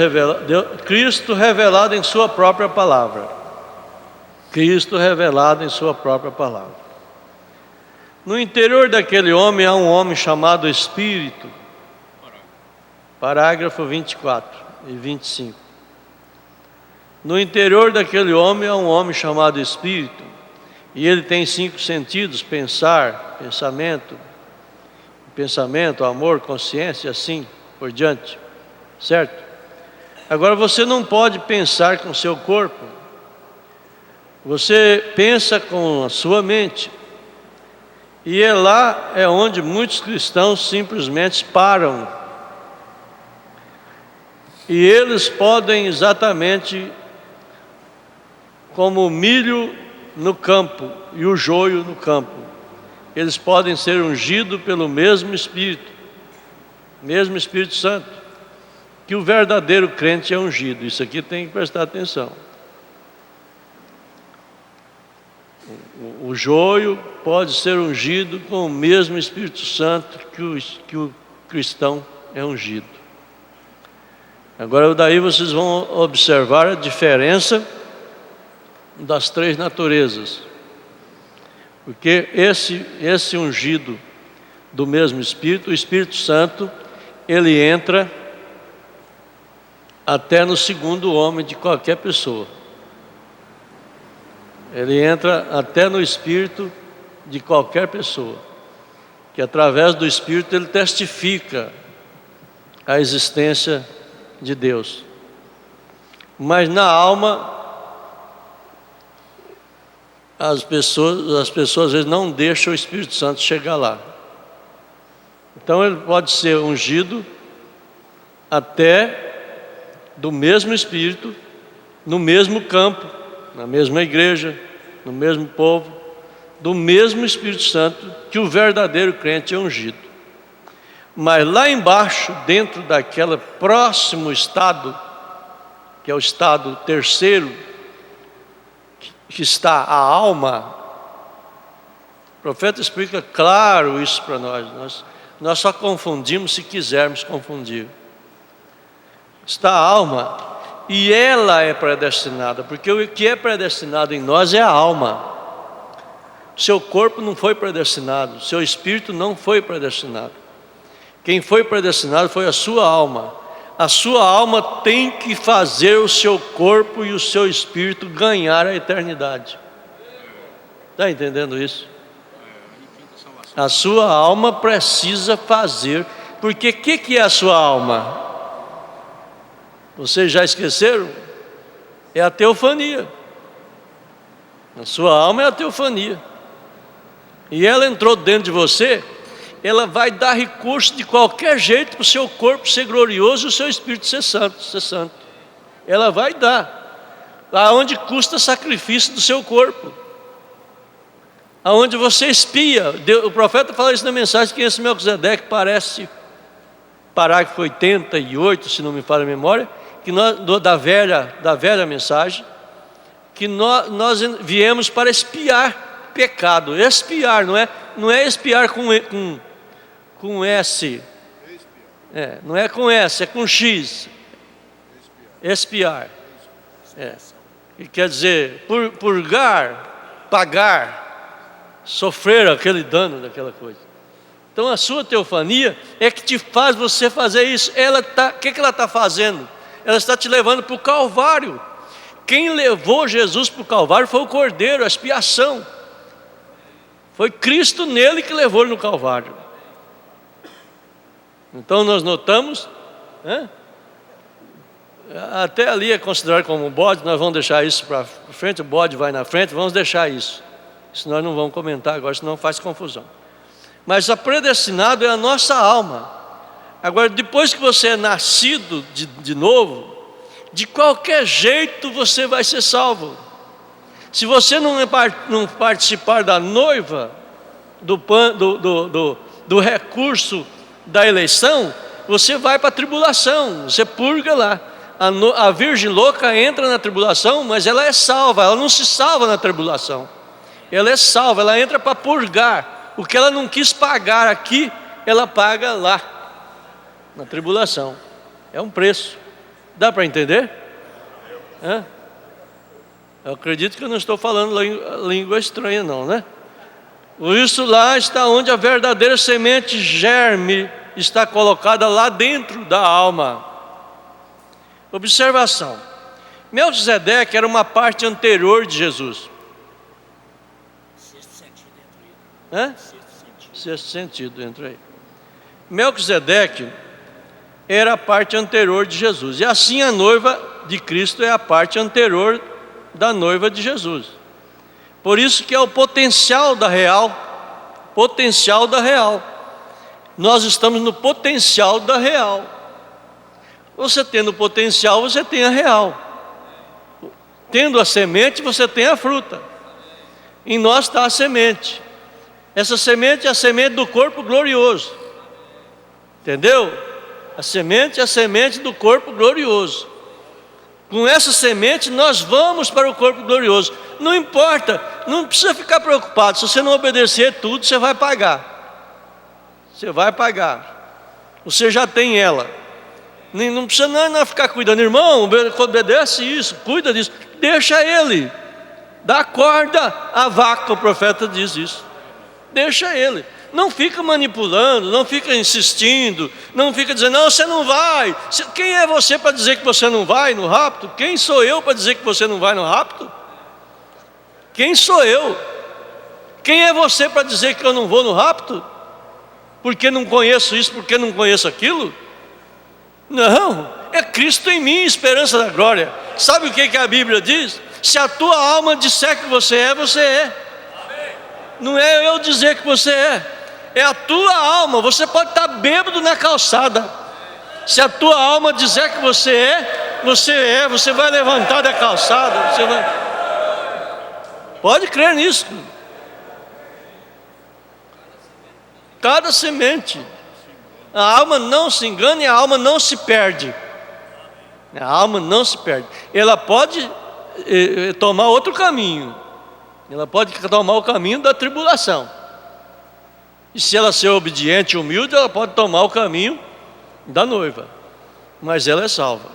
Deus Cristo revelado em sua própria palavra. Cristo revelado em sua própria palavra. No interior daquele homem há um homem chamado Espírito. Parágrafo 24 e 25. No interior daquele homem há um homem chamado Espírito, e ele tem 5 sentidos: pensar, pensamento, amor, consciência, assim por diante, certo? Agora você não pode pensar com o seu corpo, você pensa com a sua mente, e lá é onde muitos cristãos simplesmente param, e eles podem exatamente como o milho no campo e o joio no campo, eles podem ser ungidos pelo mesmo Espírito Santo, que o verdadeiro crente é ungido. Isso aqui tem que prestar atenção. O joio pode ser ungido com o mesmo Espírito Santo que o cristão é ungido. Agora daí vocês vão observar a diferença das 3 naturezas, porque esse ungido do mesmo Espírito, o Espírito Santo, ele entra até no segundo homem de qualquer pessoa. Ele entra até no espírito de qualquer pessoa, que através do Espírito ele testifica a existência de Deus. Mas na alma, as pessoas às vezes não deixam o Espírito Santo chegar lá. Então ele pode ser ungido até do mesmo Espírito, no mesmo campo, na mesma igreja, no mesmo povo, do mesmo Espírito Santo que o verdadeiro crente é ungido. Mas lá embaixo, dentro daquele próximo estado, que é o estado terceiro, que está a alma, o profeta explica claro isso para nós. Nós só confundimos se quisermos confundir. Está a alma, e ela é predestinada, porque o que é predestinado em nós é a alma. O seu corpo não foi predestinado, o seu espírito não foi predestinado. Quem foi predestinado foi a sua alma. A sua alma tem que fazer o seu corpo e o seu espírito ganhar a eternidade. Está entendendo isso? A sua alma precisa fazer, porque o que é a sua alma? Vocês já esqueceram? É a teofania. A sua alma é a teofania. E ela entrou dentro de você, ela vai dar recurso de qualquer jeito para o seu corpo ser glorioso e o seu espírito ser santo. Ela vai dar. Aonde custa sacrifício do seu corpo. Aonde você espia. O profeta fala isso na mensagem, que esse Melquisedeque parece, parágrafo 88, se não me falha a memória, que da velha mensagem, que nós viemos para espiar pecado. Espiar, não é espiar com S, não é com S, é com X. Espiar, que quer dizer purgar, pagar, sofrer aquele dano daquela coisa. Então a sua teofania é que te faz você fazer isso. O que ela está fazendo? Ela está te levando para o Calvário. Quem levou Jesus para o Calvário foi o Cordeiro, a expiação. Foi Cristo nele que levou ele no Calvário. Então nós notamos, até ali é considerado como um bode, nós vamos deixar isso para frente, o bode vai na frente, vamos deixar isso. Isso nós não vamos comentar agora, senão faz confusão. Mas a predestinado é a nossa alma. Agora, depois que você é nascido de novo, de qualquer jeito você vai ser salvo. Se você não participar da noiva, do recurso da eleição, você vai para a tribulação, você purga lá. A virgem louca entra na tribulação, mas ela é salva, ela não se salva na tribulação. Ela é salva, ela entra para purgar. O que ela não quis pagar aqui, ela paga lá, na tribulação. É um preço. Dá para entender? Eu acredito que eu não estou falando língua estranha não, né? Por isso lá está onde a verdadeira semente germe está colocada lá dentro da alma. Observação. Melquisedeque era uma parte anterior de Jesus. Sexto sentido, entra aí. Melquisedeque era a parte anterior de Jesus. E assim a noiva de Cristo é a parte anterior da noiva de Jesus. Por isso que é o potencial da real. Potencial da real. Nós estamos no potencial da real. Você tendo o potencial, você tem a real. Tendo a semente, você tem a fruta. Em nós está a semente. Essa semente é a semente do corpo glorioso. Entendeu? A semente é a semente do corpo glorioso. Com essa semente nós vamos para o corpo glorioso. Não importa, não precisa ficar preocupado. Se você não obedecer tudo, você vai pagar. Você vai pagar. Você já tem ela. Não precisa não ficar cuidando. Irmão, obedece isso, cuida disso. Deixa ele. Dá corda à vaca, o profeta diz isso. Deixa ele. Não fica manipulando, não fica insistindo, não fica dizendo, não, você não vai. Quem é você para dizer que você não vai no rapto? Quem sou eu para dizer que você não vai no rapto? Quem sou eu? Quem é você para dizer que eu não vou no rapto? Porque não conheço isso, porque não conheço aquilo? Não, é Cristo em mim, esperança da glória. Sabe o que a Bíblia diz? Se a tua alma disser que você é, você é. Não é eu dizer que você é a tua alma. Você pode estar bêbado na calçada. Se a tua alma dizer que você é, você vai levantar da calçada. Pode crer nisso. Cada semente. A alma não se engana e a alma não se perde. A alma não se perde. Ela pode tomar outro caminho. Ela pode tomar o caminho da tribulação. E se ela ser obediente e humilde, ela pode tomar o caminho da noiva. Mas ela é salva.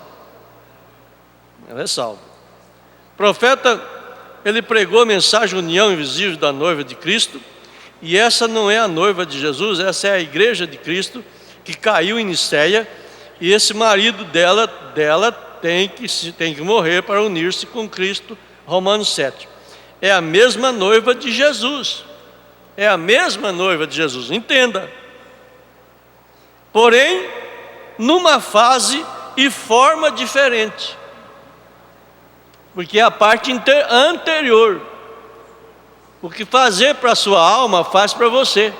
Ela é salva. O profeta, ele pregou a mensagem união invisível da noiva de Cristo. E essa não é a noiva de Jesus, essa é a igreja de Cristo que caiu em Nicéia. E esse marido dela tem que morrer para unir-se com Cristo. Romanos 7. É a mesma noiva de Jesus. É a mesma noiva de Jesus, entenda. Porém, numa fase e forma diferente. Porque é a parte anterior. O que fazer para a sua alma, faz para você.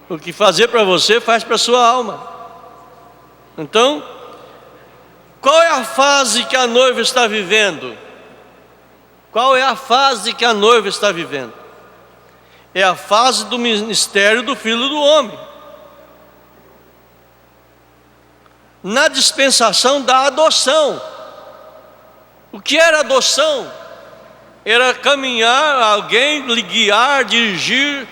O que fazer para você, faz para a sua alma. Então, qual é a fase que a noiva está vivendo? Qual é a fase que a noiva está vivendo? É a fase do ministério do Filho do Homem. Na dispensação da adoção. O que era adoção? Era caminhar, alguém lhe guiar, dirigir,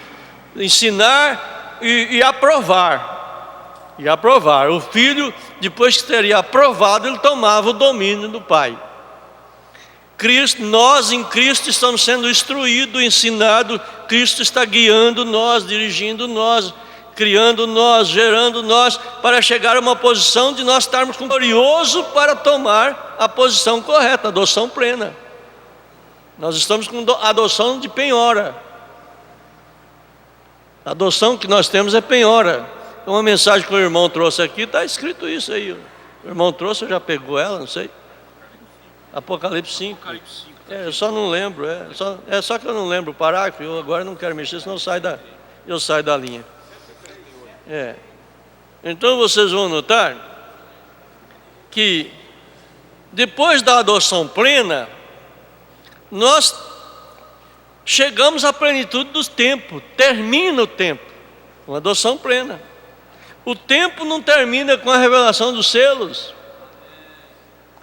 ensinar e aprovar. E aprovar. O filho, depois que teria aprovado, ele tomava o domínio do pai. Nós em Cristo estamos sendo instruídos, ensinados. Cristo está guiando nós, dirigindo nós, criando nós, gerando nós, para chegar a uma posição de nós estarmos glorioso para tomar a posição correta, adoção plena. Nós estamos com adoção de penhora. A adoção que nós temos é penhora. Uma mensagem que o irmão trouxe aqui, está escrito isso aí. O irmão trouxe, já pegou ela, não sei. Apocalipse 5. Eu só não lembro, só que eu não lembro o parágrafo, eu agora não quero mexer, senão eu saio da linha. Então vocês vão notar que depois da adoção plena, nós chegamos à plenitude do tempo, termina o tempo, uma adoção plena. O tempo não termina com a revelação dos selos.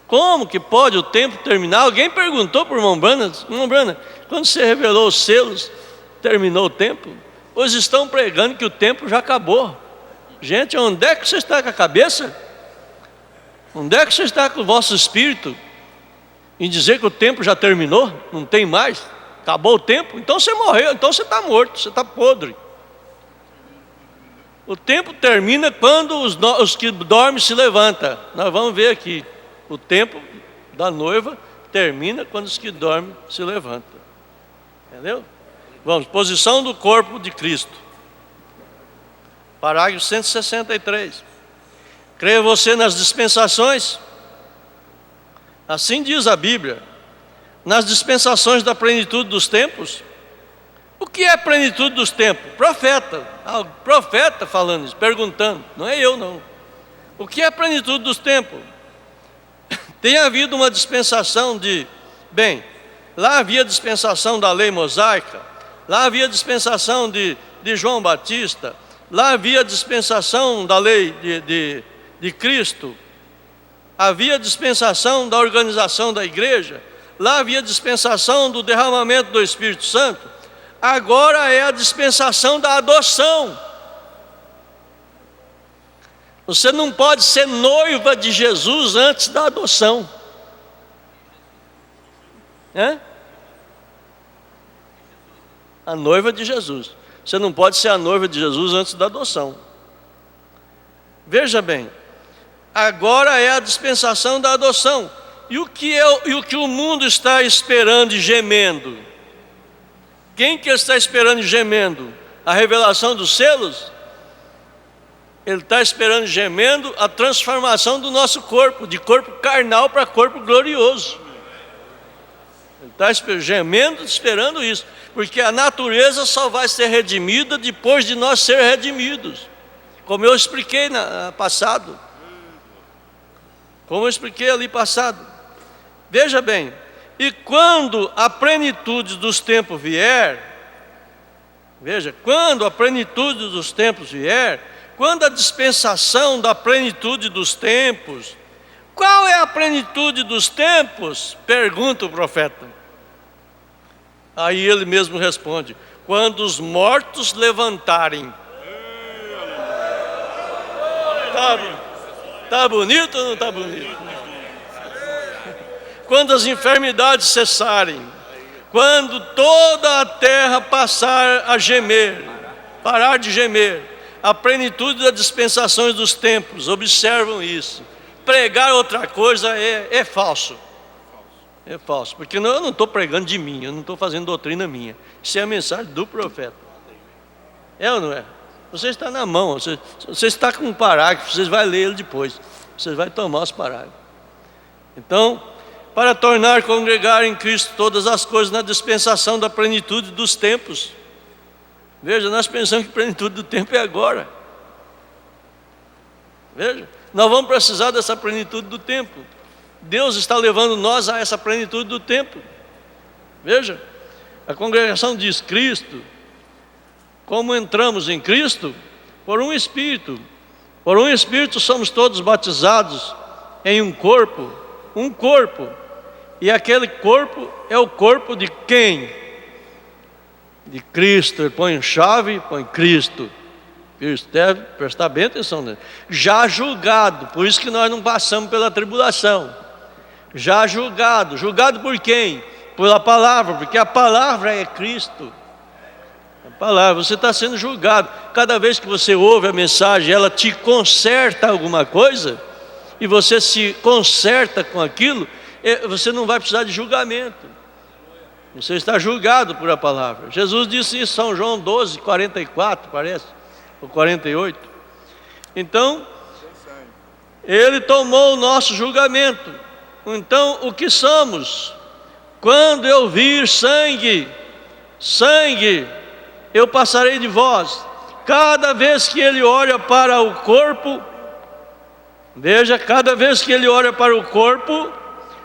Como que pode o tempo terminar? Alguém perguntou para o irmão Branham, quando você revelou os selos, terminou o tempo? Pois estão pregando que o tempo já acabou. Gente, onde é que você está com a cabeça? Onde é que você está com o vosso espírito? Em dizer que o tempo já terminou? Não tem mais? Acabou o tempo? Então você morreu, então você está morto, você está podre. O tempo termina quando os que dormem se levantam. Nós vamos ver aqui. O tempo da noiva termina quando os que dormem se levantam. Entendeu? Vamos, posição do corpo de Cristo. Parágrafo 163. Crê você nas dispensações? Assim diz a Bíblia. Nas dispensações da plenitude dos tempos. O que é a plenitude dos tempos? Profeta. Profeta falando isso, perguntando. Não é eu não. O que é a plenitude dos tempos? Tem havido uma dispensação de... Bem, lá havia dispensação da lei mosaica. Lá havia dispensação de João Batista. Lá havia dispensação da lei de Cristo. Havia dispensação da organização da igreja. Lá havia dispensação do derramamento do Espírito Santo. Agora é a dispensação da adoção. Você não pode ser noiva de Jesus antes da adoção. A noiva de Jesus. Você não pode ser a noiva de Jesus antes da adoção. Veja bem, agora é a dispensação da adoção. E o que o mundo está esperando e gemendo? Quem que está esperando e gemendo? A revelação dos selos? Ele está esperando e gemendo a transformação do nosso corpo, de corpo carnal para corpo glorioso. Ele está gemendo, esperando isso, porque a natureza só vai ser redimida depois de nós ser redimidos, como eu expliquei passado. Como eu expliquei ali passado. Veja bem, e quando a plenitude dos tempos vier, veja, quando a plenitude dos tempos vier, quando a dispensação da plenitude dos tempos, qual é a plenitude dos tempos? Pergunta o profeta. Aí ele mesmo responde: quando os mortos levantarem. Tá bonito ou não está bonito? Quando as enfermidades cessarem, quando toda a terra passar a gemer, parar de gemer, a plenitude das dispensações dos tempos, observam isso. Pregar outra coisa é falso. É falso, porque eu não estou pregando de mim, eu não estou fazendo doutrina minha. Isso é a mensagem do profeta. É ou não é? Você está na mão, você está com um parágrafo, vocês vão ler ele depois. Vocês vão tomar os parágrafos. Então, para tornar congregar em Cristo todas as coisas na dispensação da plenitude dos tempos. Veja, nós pensamos que a plenitude do tempo é agora. Veja, nós vamos precisar dessa plenitude do tempo. Deus está levando nós a essa plenitude do tempo. Veja, a congregação diz Cristo. Como entramos em Cristo? Por um Espírito. Por um Espírito somos todos batizados em um corpo. Um corpo. E aquele corpo é o corpo de quem? De Cristo. Ele põe chave, põe Cristo. Cristo deve prestar bem atenção nele. Já julgado, por isso que nós não passamos pela tribulação. Já julgado. Julgado por quem? Pela palavra, porque a palavra é Cristo. A palavra, você está sendo julgado. Cada vez que você ouve a mensagem, ela te conserta alguma coisa, e você se conserta com aquilo, você não vai precisar de julgamento. Você está julgado por a palavra. Jesus disse isso em São João 12, 44, parece, ou 48. Então, Ele tomou o nosso julgamento. Então, o que somos? Quando eu vir sangue, eu passarei de vós. Cada vez que Ele olha para o corpo, veja, cada vez que Ele olha para o corpo,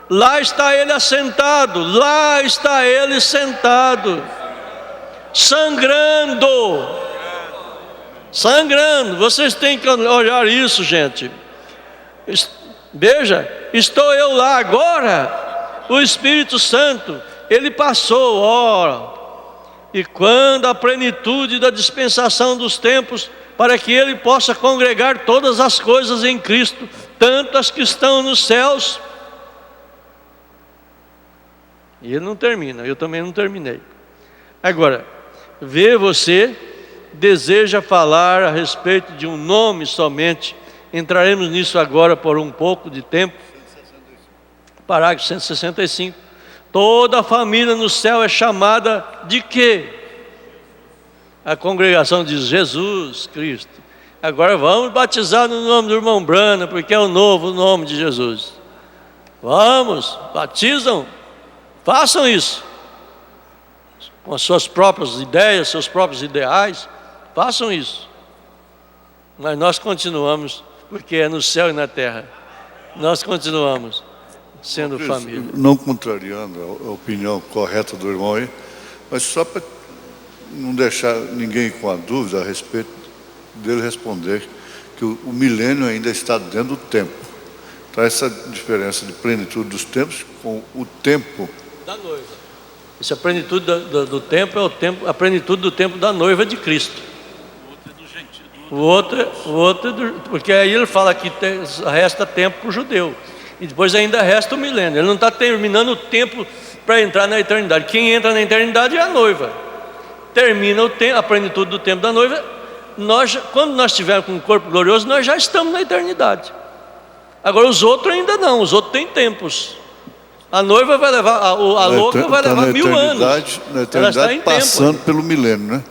lá está Ele assentado, lá está Ele sentado, sangrando. Vocês têm que olhar isso, gente. Veja, estou eu lá agora, o Espírito Santo, Ele passou, ó. E quando a plenitude da dispensação dos tempos, para que Ele possa congregar todas as coisas em Cristo, tanto as que estão nos céus. E ele não termina, eu também não terminei. Agora, você deseja falar a respeito de um nome somente. Entraremos nisso agora por um pouco de tempo. Parágrafo 165. Toda a família no céu é chamada de quê? A congregação diz Jesus Cristo. Agora vamos batizar no nome do irmão Brana, porque é o novo nome de Jesus. Vamos, batizam, façam isso. Com as suas próprias ideias, seus próprios ideais, façam isso. Mas nós continuamos, porque é no céu e na terra. Nós continuamos sendo família. Não contrariando a opinião correta do irmão aí, mas só para não deixar ninguém com a dúvida a respeito dele responder que o milênio ainda está dentro do tempo. Então essa diferença de plenitude dos tempos com o tempo da noiva. Essa plenitude do tempo é o tempo, a plenitude do tempo da noiva de Cristo. O outro é porque aí ele fala que resta tempo para o judeu. E depois ainda resta o milênio. Ele não está terminando o tempo para entrar na eternidade. Quem entra na eternidade é a noiva. Termina o tempo, a plenitude do tempo da noiva. Quando nós estivermos com um corpo glorioso, nós já estamos na eternidade. Agora os outros ainda não, os outros têm tempos. A noiva vai levar, a louca vai levar 1000 anos. Na eternidade passando pelo milênio, né?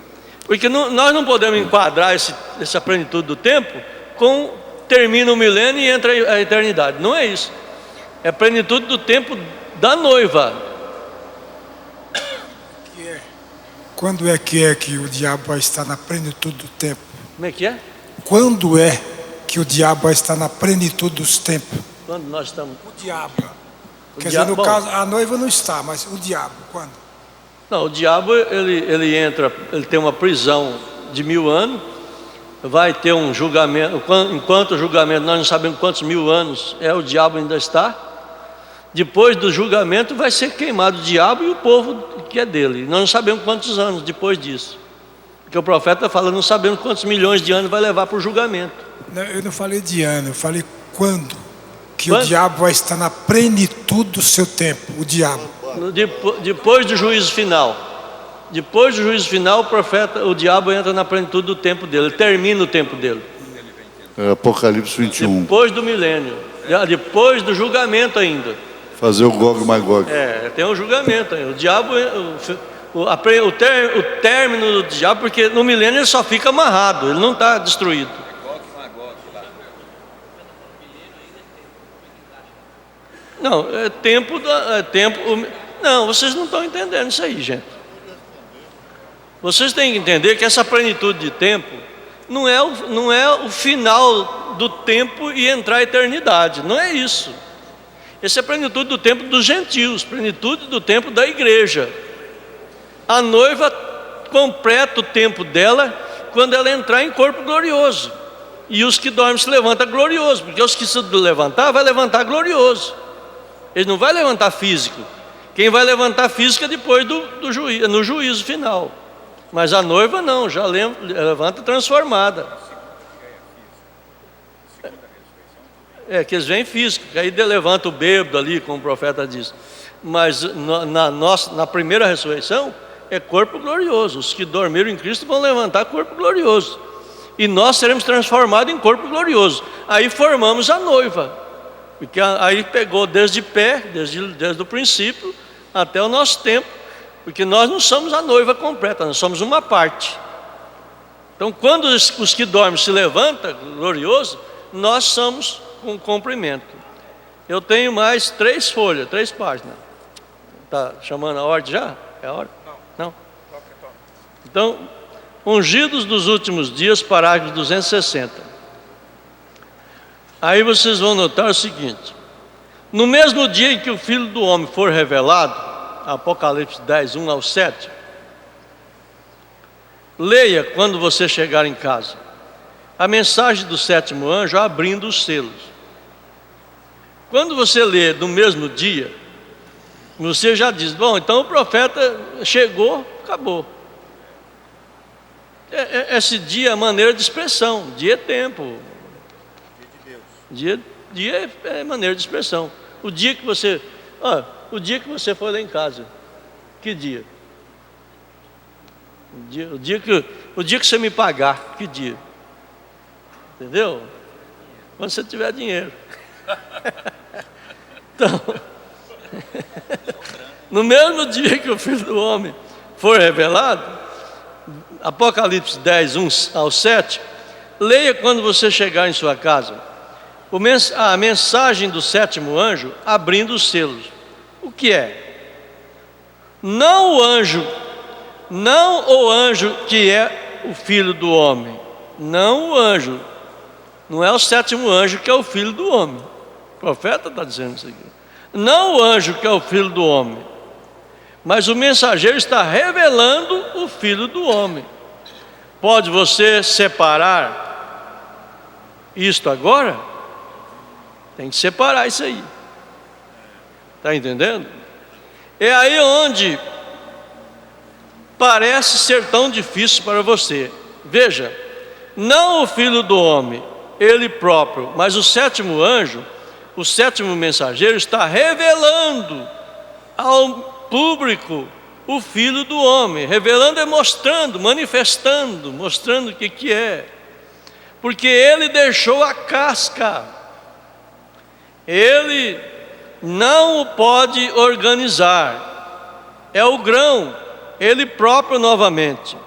Porque nós não podemos enquadrar essa plenitude do tempo com termina o milênio e entra a eternidade. Não é isso. É a plenitude do tempo da noiva. Quando é que o diabo vai estar na plenitude do tempo? Como é que é? Quando é que o diabo vai estar na plenitude dos tempos? Quando nós estamos... O diabo. Quer dizer, no caso, a noiva não está, mas o diabo, quando? Não, o diabo, ele entra, ele tem uma prisão de 1000 anos, vai ter um julgamento, enquanto o julgamento, nós não sabemos quantos 1000 anos o diabo ainda está. Depois do julgamento vai ser queimado o diabo e o povo que é dele. Nós não sabemos quantos anos depois disso. Porque o profeta fala, não sabemos quantos milhões de anos vai levar para o julgamento. Não, eu não falei de ano, eu falei quando que o diabo vai estar na plenitude do seu tempo, o diabo. Depois do juízo final. Depois do juízo final, o diabo entra na plenitude do tempo dele, ele termina o tempo dele. É Apocalipse 21. Depois do milênio, depois do julgamento ainda. Fazer o Gog e Magog. Tem um julgamento ainda. O diabo, o término do diabo, porque no milênio ele só fica amarrado, ele não está destruído. Não, é tempo. Não, vocês não estão entendendo isso aí, gente. Vocês têm que entender que essa plenitude de tempo não é o final do tempo e entrar a eternidade. Não é isso. Essa é a plenitude do tempo dos gentios, plenitude do tempo da igreja. A noiva completa o tempo dela quando ela entrar em corpo glorioso. E os que dormem se levantam glorioso, porque os que se levantar, vai levantar glorioso. Ele não vai levantar físico. Quem vai levantar físico é depois no juízo final. Mas a noiva não, já levanta transformada. Que eles vêm físico, que aí levanta o bêbado ali, como o profeta diz. Mas na primeira ressurreição é corpo glorioso. Os que dormiram em Cristo vão levantar corpo glorioso. E nós seremos transformados em corpo glorioso. Aí formamos a noiva. Porque aí pegou desde o princípio até o nosso tempo. Porque nós não somos a noiva completa, nós somos uma parte. Então quando os que dormem se levantam, glorioso, nós somos com comprimento. Eu tenho mais 3 folhas, 3 páginas. Está chamando a ordem já? É a hora? Não? Então, ungidos dos últimos dias, parágrafo 260. Aí vocês vão notar o seguinte: no mesmo dia em que o Filho do Homem for revelado, Apocalipse 10, 1 ao 7, leia quando você chegar em casa a mensagem do 7º anjo abrindo os selos. Quando você lê no mesmo dia, você já diz, bom, então o profeta chegou, acabou. Esse dia é maneira de expressão, dia é tempo. Dia é maneira de expressão. O dia que você foi lá em casa, que dia? O dia que você me pagar, que dia? Entendeu? Quando você tiver dinheiro. Então, no mesmo dia que o Filho do Homem for revelado, Apocalipse 10, 1 ao 7. Leia quando você chegar em sua casa. A mensagem do sétimo anjo abrindo os selos. O que é? Não o anjo que é o filho do homem. Não o anjo. Não é o sétimo anjo que é o filho do homem. O profeta está dizendo isso aqui. Não o anjo que é o filho do homem. Mas o mensageiro está revelando o filho do homem. Pode você separar isto agora? Tem que separar isso aí. Está entendendo? É aí onde parece ser tão difícil para você. Veja, não o filho do homem, ele próprio, mas o sétimo anjo, o sétimo mensageiro está revelando ao público o filho do homem. Revelando é mostrando, manifestando, mostrando o que é. Porque ele deixou a casca. Ele não o pode organizar. É o grão, ele próprio novamente.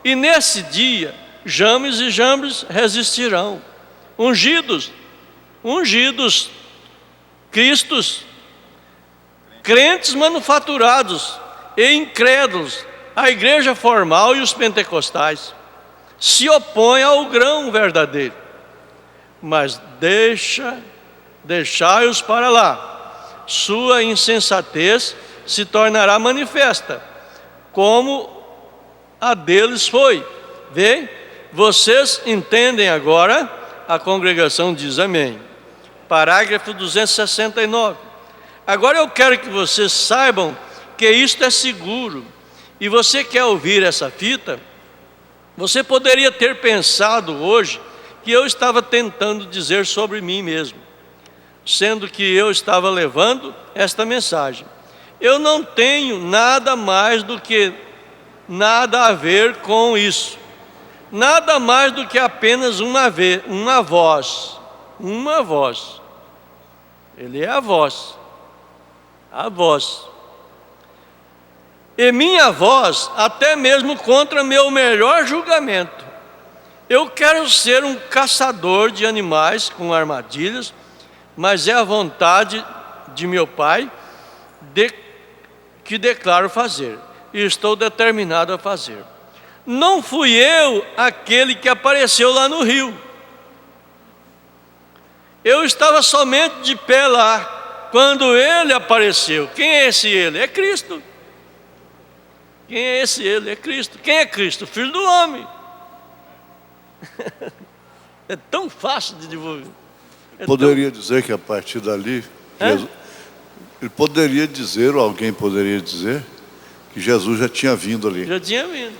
E nesse dia, James e Jambres resistirão. Ungidos, Cristos, crentes manufaturados e incrédulos, a igreja formal e os pentecostais, se opõem ao grão verdadeiro. Mas deixai-os para lá. Sua insensatez se tornará manifesta, como a deles foi. Vê? Vocês entendem agora? A congregação diz amém. Parágrafo 269. Agora eu quero que vocês saibam que isto é seguro. E você quer ouvir essa fita? Você poderia ter pensado hoje que eu estava tentando dizer sobre mim mesmo, sendo que eu estava levando esta mensagem. Eu não tenho nada mais do que nada a ver com isso. Nada mais do que apenas uma voz. Uma voz. Ele é a voz. A voz. E minha voz, até mesmo contra meu melhor julgamento. Eu quero ser um caçador de animais com armadilhas, mas é a vontade de meu Pai que declaro fazer. E estou determinado a fazer. Não fui eu aquele que apareceu lá no rio. Eu estava somente de pé lá, quando ele apareceu. Quem é esse ele? É Cristo. Quem é esse ele? É Cristo. Quem é Cristo? O Filho do Homem. É tão fácil de divulgar. Poderia dizer que a partir dali, ele poderia dizer, ou alguém poderia dizer, que Jesus já tinha vindo ali. Já tinha vindo.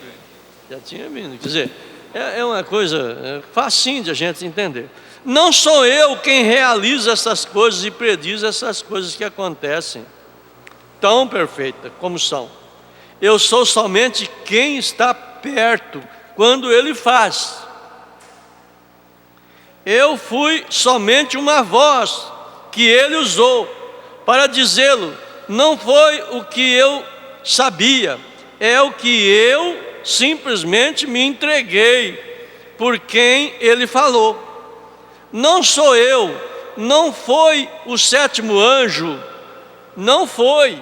Quer dizer, é uma coisa facinho de a gente entender. Não sou eu quem realiza essas coisas e prediz essas coisas que acontecem tão perfeitas como são. Eu sou somente quem está perto quando ele faz. Eu fui somente uma voz que ele usou para dizê-lo. Não foi o que eu sabia, é o que eu simplesmente me entreguei por quem ele falou. Não sou eu, não foi o sétimo anjo, não foi.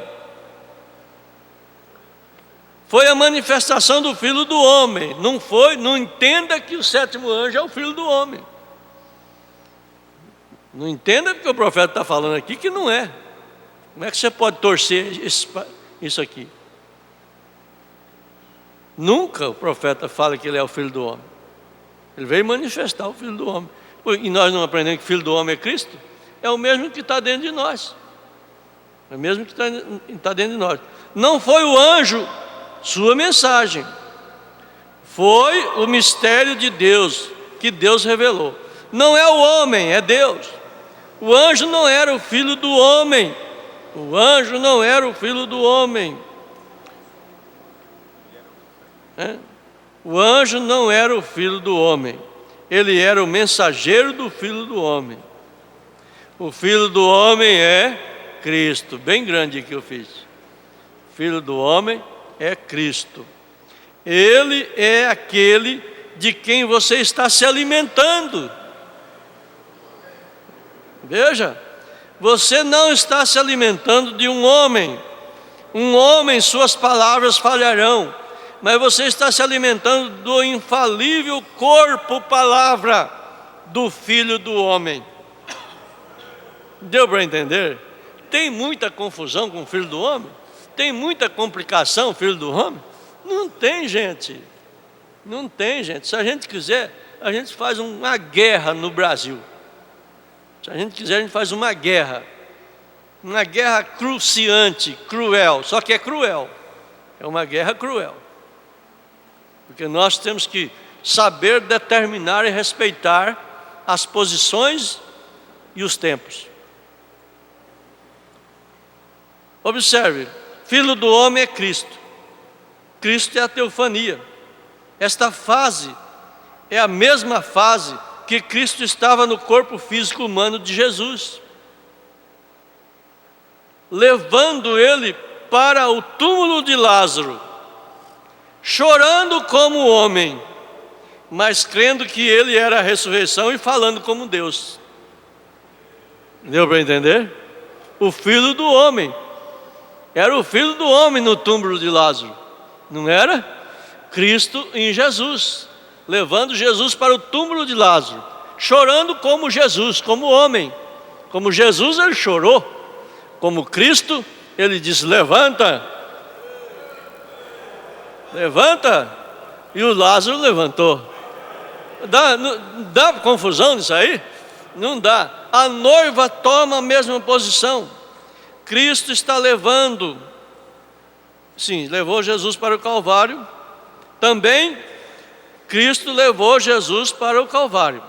Foi a manifestação do Filho do Homem, não foi, não entenda que o sétimo anjo é o Filho do Homem. Não entenda porque o profeta está falando aqui que não é. Como é que você pode torcer isso aqui? Nunca o profeta fala que ele é o Filho do Homem. Ele veio manifestar o Filho do Homem. E nós não aprendemos que o Filho do Homem é Cristo? É o mesmo que está dentro de nós. É o mesmo que está dentro de nós. Não foi o anjo sua mensagem. Foi o mistério de Deus, que Deus revelou. Não é o homem, é Deus. O anjo não era o filho do homem. O anjo não era o filho do homem. O anjo não era o filho do homem. Ele era o mensageiro do Filho do Homem. O Filho do Homem é Cristo. Bem grande que eu fiz. O Filho do Homem é Cristo. Ele é aquele de quem você está se alimentando. Veja, você não está se alimentando de um homem. Um homem, suas palavras falharão, mas você está se alimentando do infalível corpo, palavra do Filho do Homem. Deu para entender? Tem muita confusão com o Filho do Homem? Tem muita complicação, Filho do Homem? Não tem, gente. Não tem, gente. Se a gente quiser, a gente faz uma guerra no Brasil. Se a gente quiser, a gente faz uma guerra. Uma guerra cruciante, cruel. Só que é cruel. É uma guerra cruel. Porque nós temos que saber determinar e respeitar as posições e os tempos. Observe, Filho do Homem é Cristo. Cristo é a teofania. Esta fase é a mesma fase que Cristo estava no corpo físico humano de Jesus, levando ele para o túmulo de Lázaro, chorando como homem, mas crendo que ele era a ressurreição e falando como Deus. Deu para entender? O Filho do Homem era o Filho do Homem no túmulo de Lázaro, não era? Cristo em Jesus, levando Jesus para o túmulo de Lázaro, chorando como Jesus, como homem. Como Jesus ele chorou, como Cristo ele disse: levanta, levanta, e o Lázaro levantou. Dá confusão nisso aí? Não dá. A noiva toma a mesma posição. Cristo está levando, sim, levou Jesus para o Calvário. Também Cristo levou Jesus para o Calvário,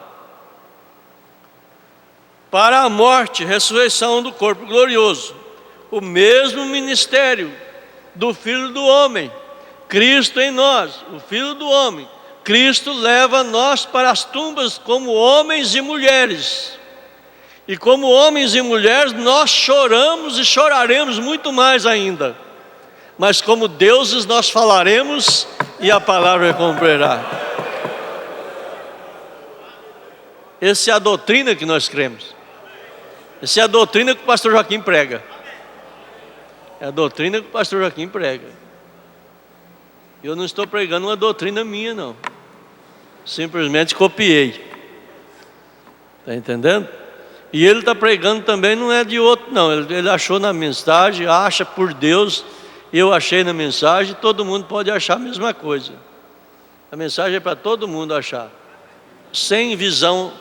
para a morte, ressurreição do corpo glorioso. O mesmo ministério do Filho do Homem, Cristo em nós, o Filho do Homem. Cristo leva nós para as tumbas como homens e mulheres. E como homens e mulheres nós choramos e choraremos muito mais ainda. Mas como deuses nós falaremos e a palavra cumprirá. Essa é a doutrina que nós cremos. Essa é a doutrina que o pastor Joaquim prega. É a doutrina que o pastor Joaquim prega. Eu não estou pregando uma doutrina minha, não. Simplesmente copiei. Está entendendo? E ele está pregando também, não é de outro, não. Ele achou na mensagem, acha por Deus. Eu achei na mensagem, todo mundo pode achar a mesma coisa. A mensagem é para todo mundo achar. Sem visão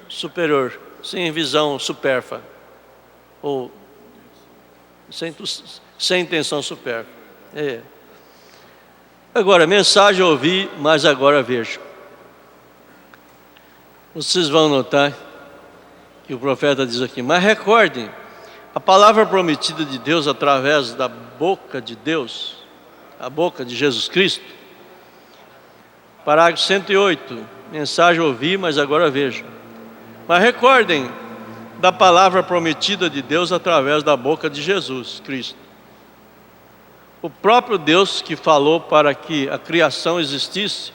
superior, sem visão supérflua, ou sem intenção supérflua. Agora, mensagem eu ouvi, mas agora vejo. Vocês vão notar que o profeta diz aqui: mas recordem, a palavra prometida de Deus através da boca de Deus, a boca de Jesus Cristo. Parágrafo 108, mensagem ouvi, mas agora vejo. Mas recordem da palavra prometida de Deus através da boca de Jesus Cristo. O próprio Deus que falou para que a criação existisse,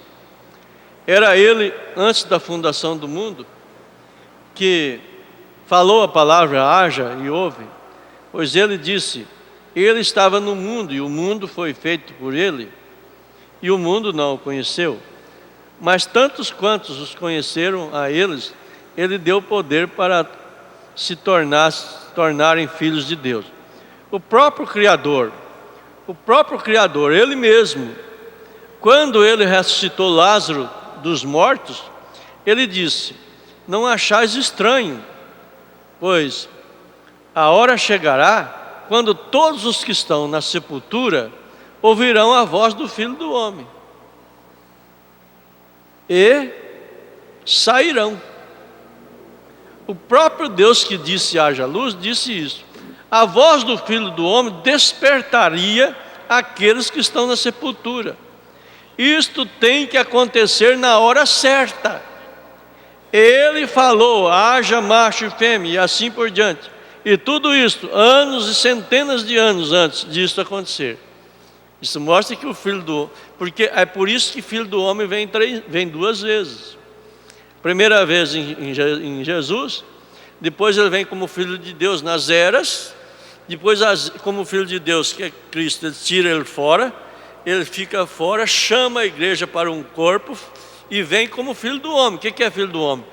era Ele, antes da fundação do mundo, que falou a palavra haja e houve, pois Ele disse: Ele estava no mundo e o mundo foi feito por Ele, e o mundo não o conheceu. Mas tantos quantos os conheceram a eles, Ele deu poder para se tornarem filhos de Deus. O próprio Criador, Ele mesmo, quando Ele ressuscitou Lázaro dos mortos, Ele disse: não achais estranho, pois a hora chegará quando todos os que estão na sepultura ouvirão a voz do Filho do Homem e sairão. O próprio Deus que disse haja luz, disse isso. A voz do Filho do Homem despertaria aqueles que estão na sepultura. Isto tem que acontecer na hora certa. Ele falou, haja macho e fêmea, e assim por diante. E tudo isso, anos e centenas de anos antes disso acontecer. Isso mostra que o Filho do... Porque é por isso que Filho do Homem vem duas vezes. Primeira vez em Jesus, depois ele vem como Filho de Deus nas eras, depois como Filho de Deus, que é Cristo, ele tira ele fora, ele fica fora, chama a igreja para um corpo e vem como Filho do Homem. O que é Filho do Homem?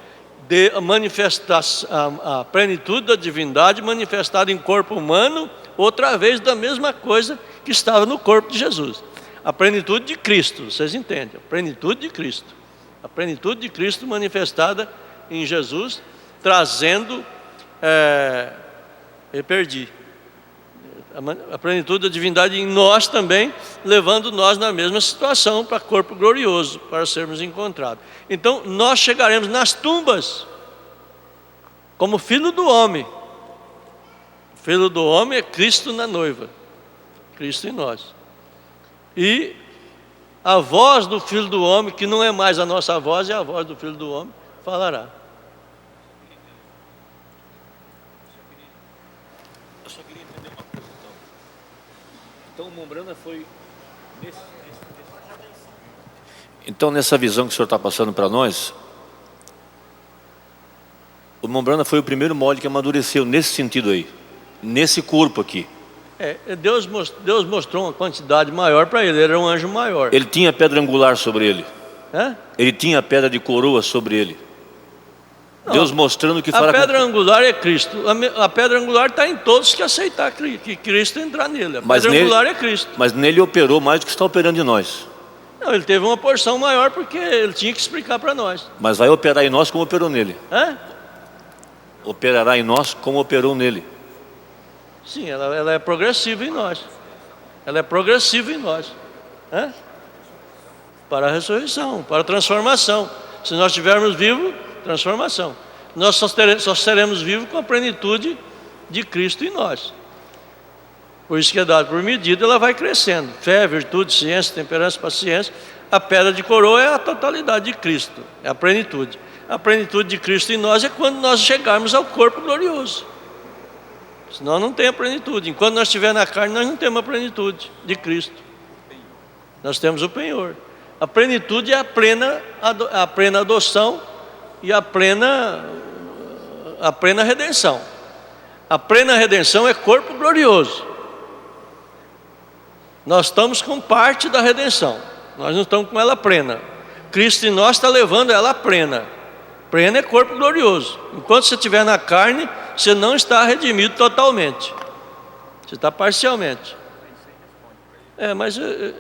A plenitude da divindade manifestada em corpo humano, outra vez da mesma coisa que estava no corpo de Jesus. A plenitude de Cristo, vocês entendem? A plenitude de Cristo. A plenitude de Cristo manifestada em Jesus, trazendo, eu perdi, a plenitude da divindade em nós também, levando nós na mesma situação para corpo glorioso, para sermos encontrados. Então nós chegaremos nas tumbas como Filho do Homem. O Filho do Homem é Cristo na noiva, Cristo em nós. E a voz do Filho do Homem, que não é mais a nossa voz, é a voz do Filho do Homem, falará. Eu só queria entender uma coisa, então o Mombrana foi Então, nessa visão que o senhor está passando para nós, o Mombrana foi o primeiro molde que amadureceu nesse sentido aí, nesse corpo aqui. Deus mostrou uma quantidade maior para ele, ele era um anjo maior. Ele tinha pedra angular sobre ele. Hã? Ele tinha pedra de coroa sobre ele. Não, Deus mostrando que fará. A pedra angular é Cristo. A pedra angular está em todos que aceitar que Cristo entrar nele. A pedra angular é Cristo. Mas nele operou mais do que está operando em nós. Não, ele teve uma porção maior porque ele tinha que explicar para nós. Mas vai operar em nós como operou nele. Hã? Operará em nós como operou nele. Sim, ela é progressiva em nós. Ela é progressiva em nós. Hã? Para a ressurreição, para a transformação. Se nós estivermos vivos, transformação. Nós só seremos vivos com a plenitude de Cristo em nós. Por isso que é dado por medida, ela vai crescendo. Fé, virtude, ciência, temperança, paciência. A pedra de coroa é a totalidade de Cristo, é a plenitude. A plenitude de Cristo em nós é quando nós chegarmos ao corpo glorioso. Senão não tem a plenitude. Enquanto nós estivermos na carne, nós não temos a plenitude de Cristo. Nós temos o penhor. A plenitude é a plena adoção e a plena redenção. A plena redenção é corpo glorioso. Nós estamos com parte da redenção. Nós não estamos com ela plena. Cristo em nós está levando ela plena. Plena é corpo glorioso. Enquanto você estiver na carne, você não está redimido totalmente. Você está parcialmente. Mas eu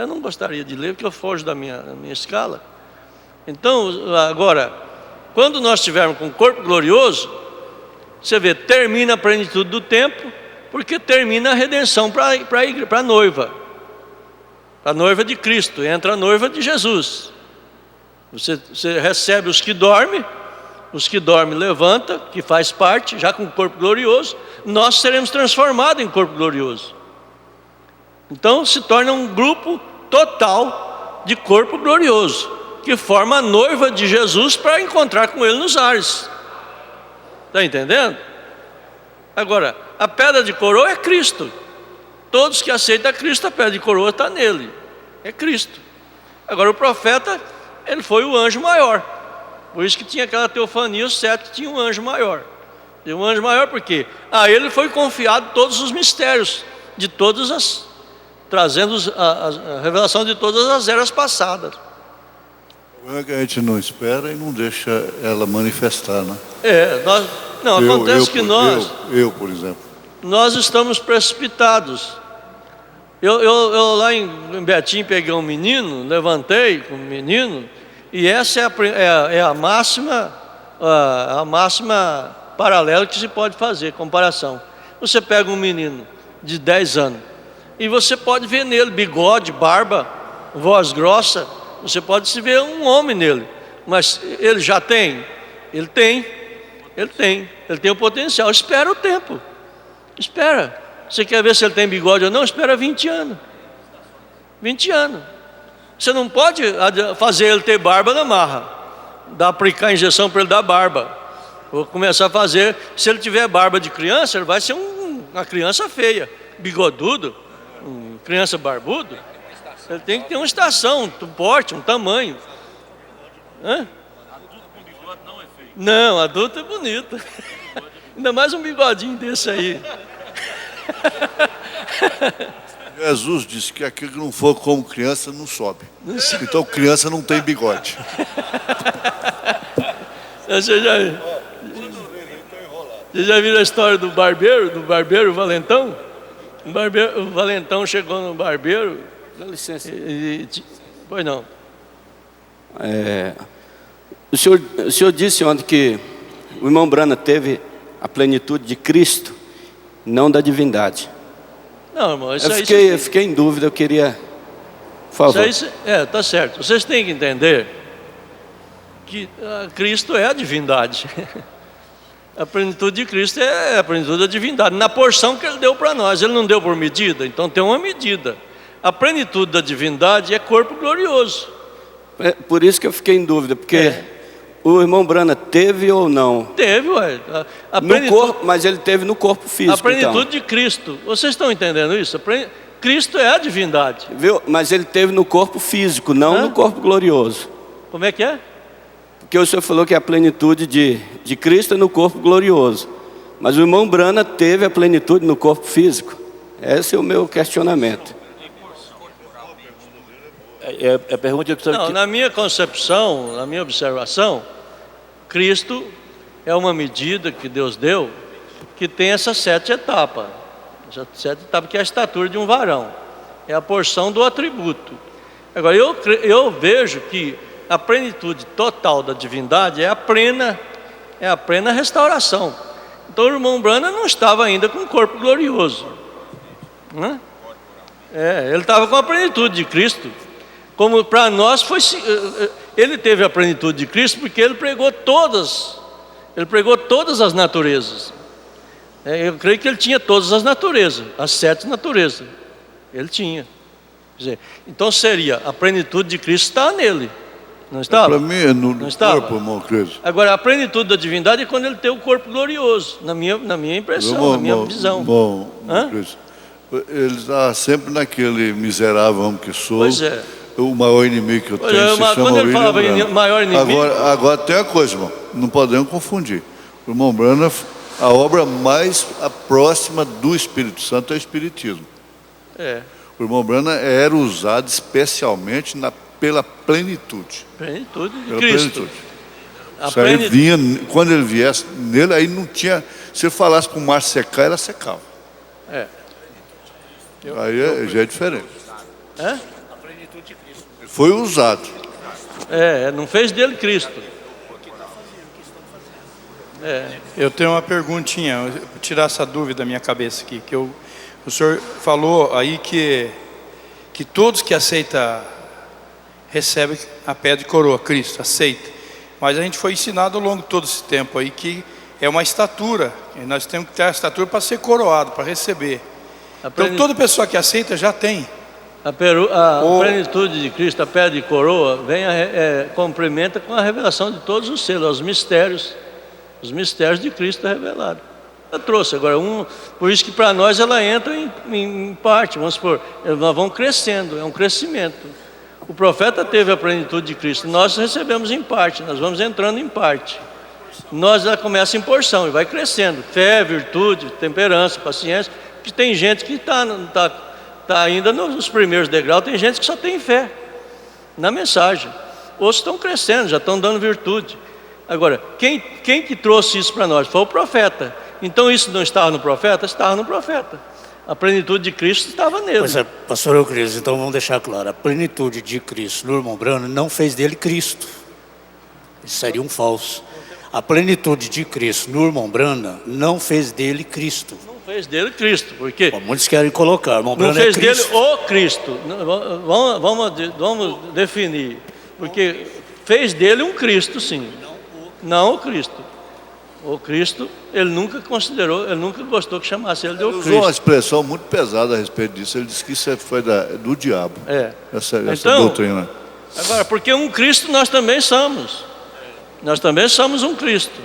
não gostaria de ler, porque eu fojo da minha escala. Então, agora, quando nós estivermos com o corpo glorioso, você vê, termina a plenitude do tempo, porque termina a redenção para a noiva. Para a noiva de Cristo, entra a noiva de Jesus. Você recebe os que dormem levanta, que faz parte, já com o corpo glorioso, nós seremos transformados em corpo glorioso. Então se torna um grupo total de corpo glorioso, que forma a noiva de Jesus para encontrar com ele nos ares. Está entendendo? Agora, a pedra de coroa é Cristo. Todos que aceitam Cristo, a pedra de coroa está nele. É Cristo. Agora o profeta, ele foi o anjo maior. Por isso que tinha aquela teofania, os 7 tinha um anjo maior. E um anjo maior por quê? A ele foi confiado todos os mistérios, de todas as, trazendo a revelação de todas as eras passadas. É que a gente não espera e não deixa ela manifestar, né? Acontece que nós, por exemplo, nós estamos precipitados. Eu lá em Betim peguei um menino, levantei com o menino, e essa é a máxima paralela que se pode fazer, comparação. Você pega um menino de 10 anos, e você pode ver nele bigode, barba, voz grossa, você pode se ver um homem nele, mas ele já tem? Ele tem o potencial, espera o tempo, espera. Você quer ver se ele tem bigode ou não? Espera 20 anos. 20 anos. Você não pode fazer ele ter barba na marra, aplicar injeção para ele dar barba, Vou começar a fazer. Se ele tiver barba de criança, ele vai ser uma criança feia, bigodudo, criança barbudo. Ele tem que ter uma estação, um porte, um tamanho. Hã? Não, adulto é bonito. Ainda mais um bigodinho desse aí. Jesus disse que aquele que não for como criança não sobe. Então criança não tem bigode. Você já viu a história do barbeiro Valentão? O Valentão chegou no barbeiro. Dá licença. Pois não. O senhor disse ontem que o irmão Brana teve a plenitude de Cristo, não da divindade. Não, irmão, isso eu fiquei em dúvida, eu queria... Por favor. Tá certo. Vocês têm que entender que Cristo é a divindade. A plenitude de Cristo é a plenitude da divindade, na porção que Ele deu para nós. Ele não deu por medida, então tem uma medida. A plenitude da divindade é corpo glorioso. Por isso que eu fiquei em dúvida, porque o irmão Brana teve ou não? Teve, ué. No corpo, mas ele teve no corpo físico. A plenitude de Cristo. Vocês estão entendendo isso? Cristo é a divindade. Viu? Mas ele teve no corpo físico, não no corpo glorioso. Como é que é? Porque o senhor falou que a plenitude de Cristo é no corpo glorioso. Mas o irmão Brana teve a plenitude no corpo físico. Esse é o meu questionamento. A pergunta que não, na minha concepção, na minha observação, Cristo é uma medida que Deus deu que tem essas 7 etapas. Essas 7 etapas que é a estatura de um varão. É a porção do atributo. Agora, eu vejo que a plenitude total da divindade é a plena restauração. Então o irmão Brana não estava ainda com um corpo glorioso, né? Ele estava com a plenitude de Cristo. Como para nós ele teve a plenitude de Cristo porque ele pregou todas as naturezas. Eu creio que ele tinha todas as naturezas, as 7 naturezas. Ele tinha. Quer dizer, então seria a plenitude de Cristo está nele. Não estava? Para mim é no não estava? corpo, irmão Cris. Agora, a plenitude da divindade é quando ele tem o corpo glorioso, na minha impressão, na minha visão. Bom, Cris, ele está sempre naquele miserável homem que sou. Pois é. O maior inimigo que eu tenho se chama quando ele falava maior inimigo... Agora tem uma coisa, irmão, não podemos confundir. O irmão Brana, a obra mais próxima do Espírito Santo é o Espiritismo. O irmão Brana era usado especialmente pela plenitude. Plenitude de pela Cristo. Plenitude. Vinha, quando ele viesse nele, aí não tinha... Se ele falasse para o mar secar, ela secava. Aí já é diferente. Foi usado. Não fez dele Cristo. Eu tenho uma perguntinha, vou tirar essa dúvida da minha cabeça aqui, que o senhor falou aí que todos que aceitam recebem a pedra de coroa, Cristo, aceita. Mas a gente foi ensinado ao longo de todo esse tempo aí que é uma estatura, e nós temos que ter a estatura para ser coroado, para receber. Então toda pessoa que aceita já tem. A plenitude de Cristo, a pedra de coroa, complementa com a revelação de todos os selos, os mistérios de Cristo revelados. Eu trouxe agora por isso que para nós ela entra em parte, vamos supor, nós vamos crescendo, é um crescimento. O profeta teve a plenitude de Cristo, nós recebemos em parte, nós vamos entrando em parte. Nós já começa em porção e vai crescendo, fé, virtude, temperança, paciência, porque tem gente que está ainda nos primeiros degraus, tem gente que só tem fé na mensagem. Outros estão crescendo, já estão dando virtude. Agora, quem que trouxe isso para nós? Foi o profeta. Então isso não estava no profeta? Estava no profeta. A plenitude de Cristo estava nele. Pois é, pastor Euclides, então vamos deixar claro. A plenitude de Cristo no irmão Brana não fez dele Cristo. Isso seria um falso. A plenitude de Cristo no irmão Brana não fez dele Cristo. Não fez dele Cristo, porque... Bom, muitos querem colocar, irmão Brana não fez é Cristo. Dele o Cristo. Vamos definir. Porque fez dele um Cristo, sim. Não o Cristo. O Cristo, ele nunca considerou, ele nunca gostou que chamasse ele de o Cristo. Ele usou uma expressão muito pesada a respeito disso. Ele disse que isso foi do diabo. Essa doutrina. Agora, porque um Cristo nós também somos. Nós também somos um Cristo.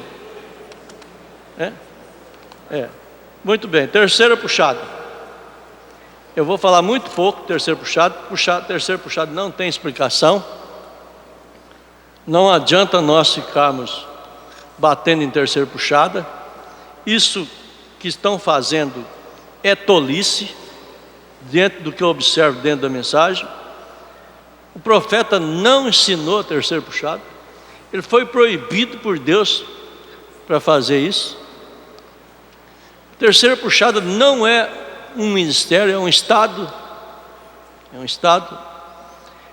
Muito bem, terceira puxada. Eu vou falar muito pouco, terceiro puxado. Terceiro puxado não tem explicação. Não adianta nós ficarmos batendo em terceira puxada. Isso que estão fazendo é tolice, dentro do que eu observo dentro da mensagem. O profeta não ensinou a terceira puxada. Ele foi proibido por Deus para fazer isso. Terceira puxada não é um ministério, é um estado. É um estado.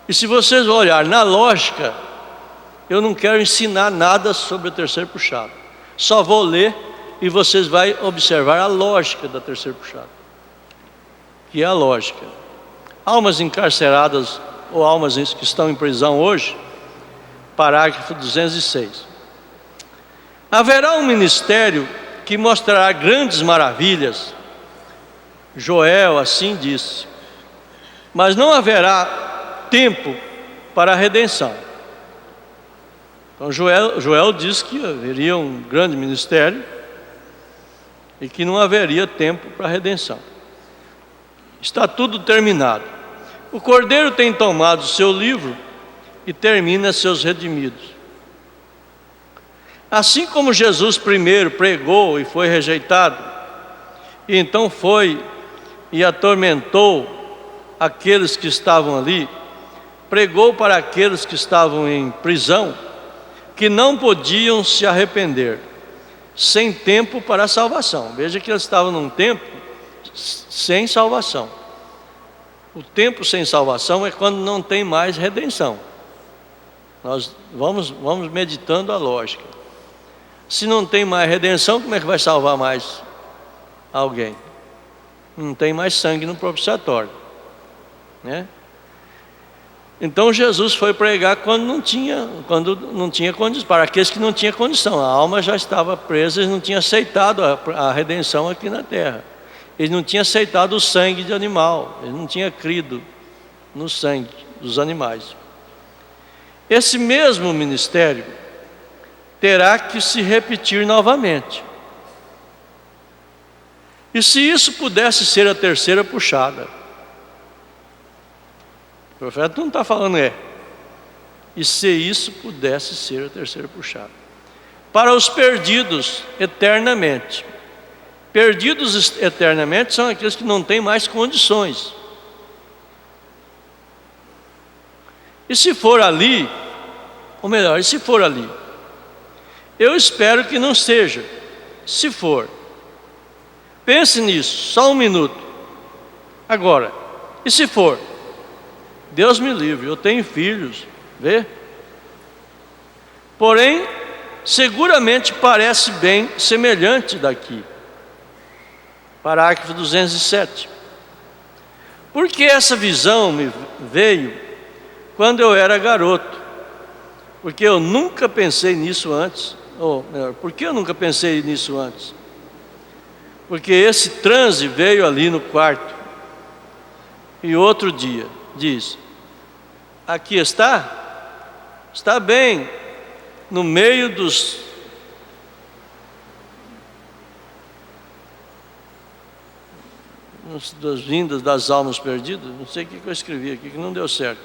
E se vocês olharem na lógica, eu não quero ensinar nada sobre a terceira puxada. Só vou ler e vocês vão observar a lógica da terceira puxada. Que é a lógica. Almas encarceradas ou almas que estão em prisão hoje, parágrafo 206. Haverá um ministério que mostrará grandes maravilhas. Joel assim disse. Mas não haverá tempo para a redenção. Então Joel diz que haveria um grande ministério e que não haveria tempo para a redenção. Está tudo terminado. O Cordeiro tem tomado o seu livro e termina seus redimidos. Assim como Jesus primeiro pregou e foi rejeitado, e então foi e atormentou aqueles que estavam ali, pregou para aqueles que estavam em prisão, que não podiam se arrepender, sem tempo para a salvação. Veja que eles estavam num tempo sem salvação. O tempo sem salvação é quando não tem mais redenção. Nós vamos meditando a lógica. Se não tem mais redenção, como é que vai salvar mais alguém? Não tem mais sangue no propiciatório, né? Então Jesus foi pregar quando não tinha condição, para aqueles que não tinham condição. A alma já estava presa, eles não tinham aceitado a redenção aqui na terra. Eles não tinham aceitado o sangue de animal, eles não tinham crido no sangue dos animais. Esse mesmo ministério terá que se repetir novamente. E se isso pudesse ser a terceira puxada? O profeta não está falando e se isso pudesse ser a terceira puxada? Para os perdidos eternamente. Perdidos eternamente são aqueles que não têm mais condições. E se for ali, ou melhor, e se for ali? Eu espero que não seja. Se for, pense nisso, só um minuto. Agora, e se for? Deus me livre, eu tenho filhos, vê? Porém, seguramente parece bem semelhante daqui. Parágrafo 207. Porque essa visão me veio quando eu era garoto. Porque eu nunca pensei nisso antes. Ou melhor, por que eu nunca pensei nisso antes? Porque esse transe veio ali no quarto. E outro dia diz: aqui está bem no meio das vindas das almas perdidas. Não sei o que eu escrevi aqui que não deu certo.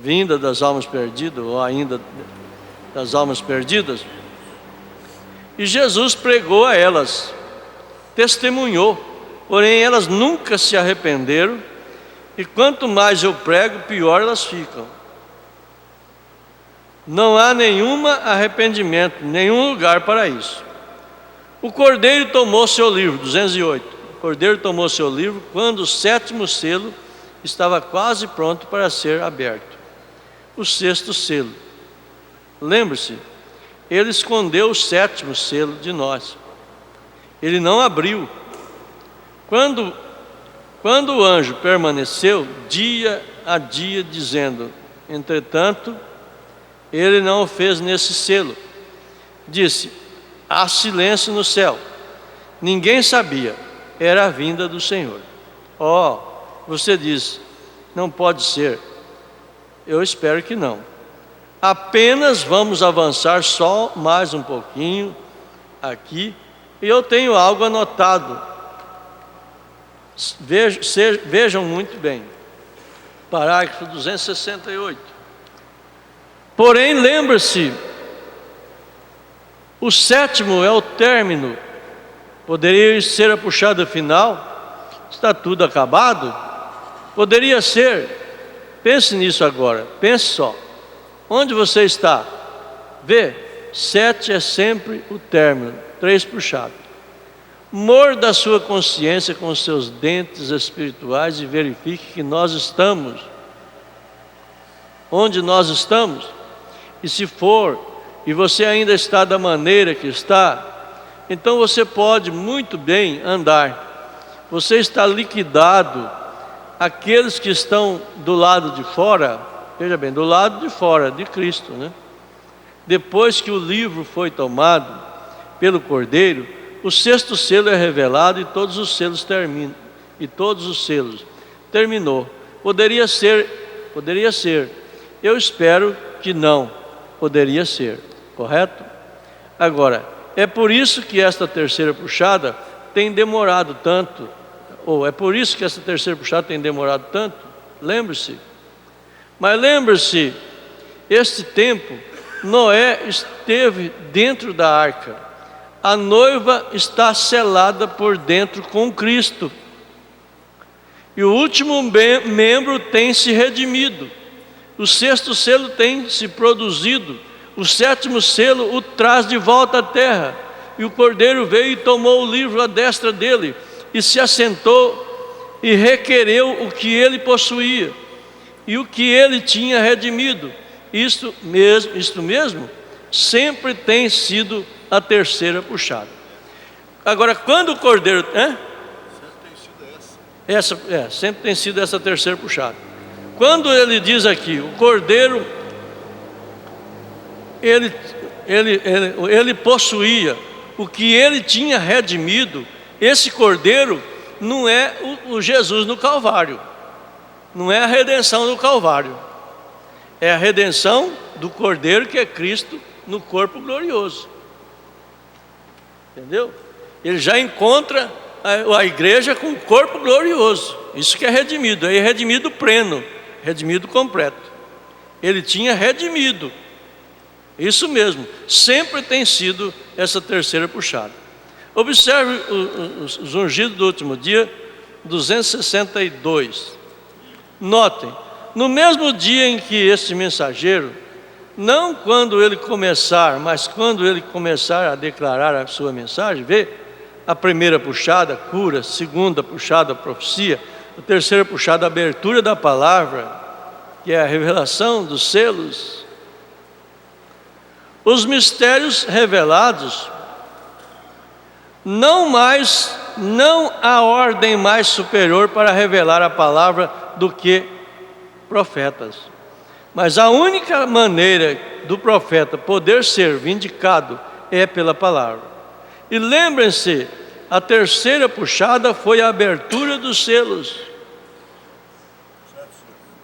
Vinda das almas perdidas, ou ainda das almas perdidas. E Jesus pregou a elas, testemunhou, porém elas nunca se arrependeram, e quanto mais eu prego, pior elas ficam. Não há nenhum arrependimento, nenhum lugar para isso. O Cordeiro tomou seu livro, 208. O Cordeiro tomou seu livro quando o sétimo selo estava quase pronto para ser aberto. O sexto selo. Lembre-se, ele escondeu o sétimo selo de nós. Ele não abriu. Quando o anjo permaneceu dia a dia dizendo, entretanto, ele não o fez nesse selo. Disse, há silêncio no céu. Ninguém sabia, era a vinda do Senhor. Você diz, não pode ser. Eu espero que não. Apenas vamos avançar só mais um pouquinho aqui, e eu tenho algo anotado. Vejam muito bem. Parágrafo 268. Porém, lembre-se, o sétimo é o término. Poderia ser a puxada final. Está tudo acabado? Poderia ser. Pense nisso agora. Pense só. Onde você está? Vê. 7 é sempre o término. 3 puxados. Morda a sua consciência com os seus dentes espirituais e verifique que nós estamos onde nós estamos. E se for, e você ainda está da maneira que está, então você pode muito bem andar. Você está liquidado. Aqueles que estão do lado de fora, veja bem, do lado de fora de Cristo, né? Depois que o livro foi tomado pelo Cordeiro, o 6º selo é revelado e todos os selos terminam. E todos os selos terminou. Poderia ser. Eu espero que não. Poderia ser, correto? Agora, é por isso que esta terceira puxada tem demorado tanto. Ou é por isso que essa terceira puxada tem demorado tanto? Lembre-se. Mas lembre-se, este tempo, Noé esteve dentro da arca. A noiva está selada por dentro com Cristo. E o último membro tem se redimido. O 6º selo tem se produzido. O 7º selo o traz de volta à terra. E o Cordeiro veio e tomou o livro à destra dele. E se assentou e requereu o que ele possuía. E o que ele tinha redimido. Isto mesmo sempre tem sido a terceira puxada. Agora, quando o Cordeiro... sempre tem sido essa terceira puxada. Quando ele diz aqui, o Cordeiro, ele possuía o que ele tinha redimido. Esse Cordeiro não é o Jesus no Calvário. Não é a redenção do Calvário. É a redenção do Cordeiro, que é Cristo no corpo glorioso. Entendeu? Ele já encontra a igreja com o corpo glorioso. Isso que é redimido. É redimido pleno, redimido completo. Ele tinha redimido. Isso mesmo. Sempre tem sido essa terceira puxada. Observe os ungidos do último dia, 262. Notem, no mesmo dia em que este mensageiro, não quando ele começar, mas quando ele começar a declarar a sua mensagem, vê a primeira puxada, cura, a segunda puxada, profecia, a terceira puxada, abertura da palavra, que é a revelação dos selos. Os mistérios revelados, não há ordem mais superior para revelar a palavra do que profetas. Mas a única maneira do profeta poder ser vindicado é pela palavra. E lembrem-se, a terceira puxada foi a abertura dos selos.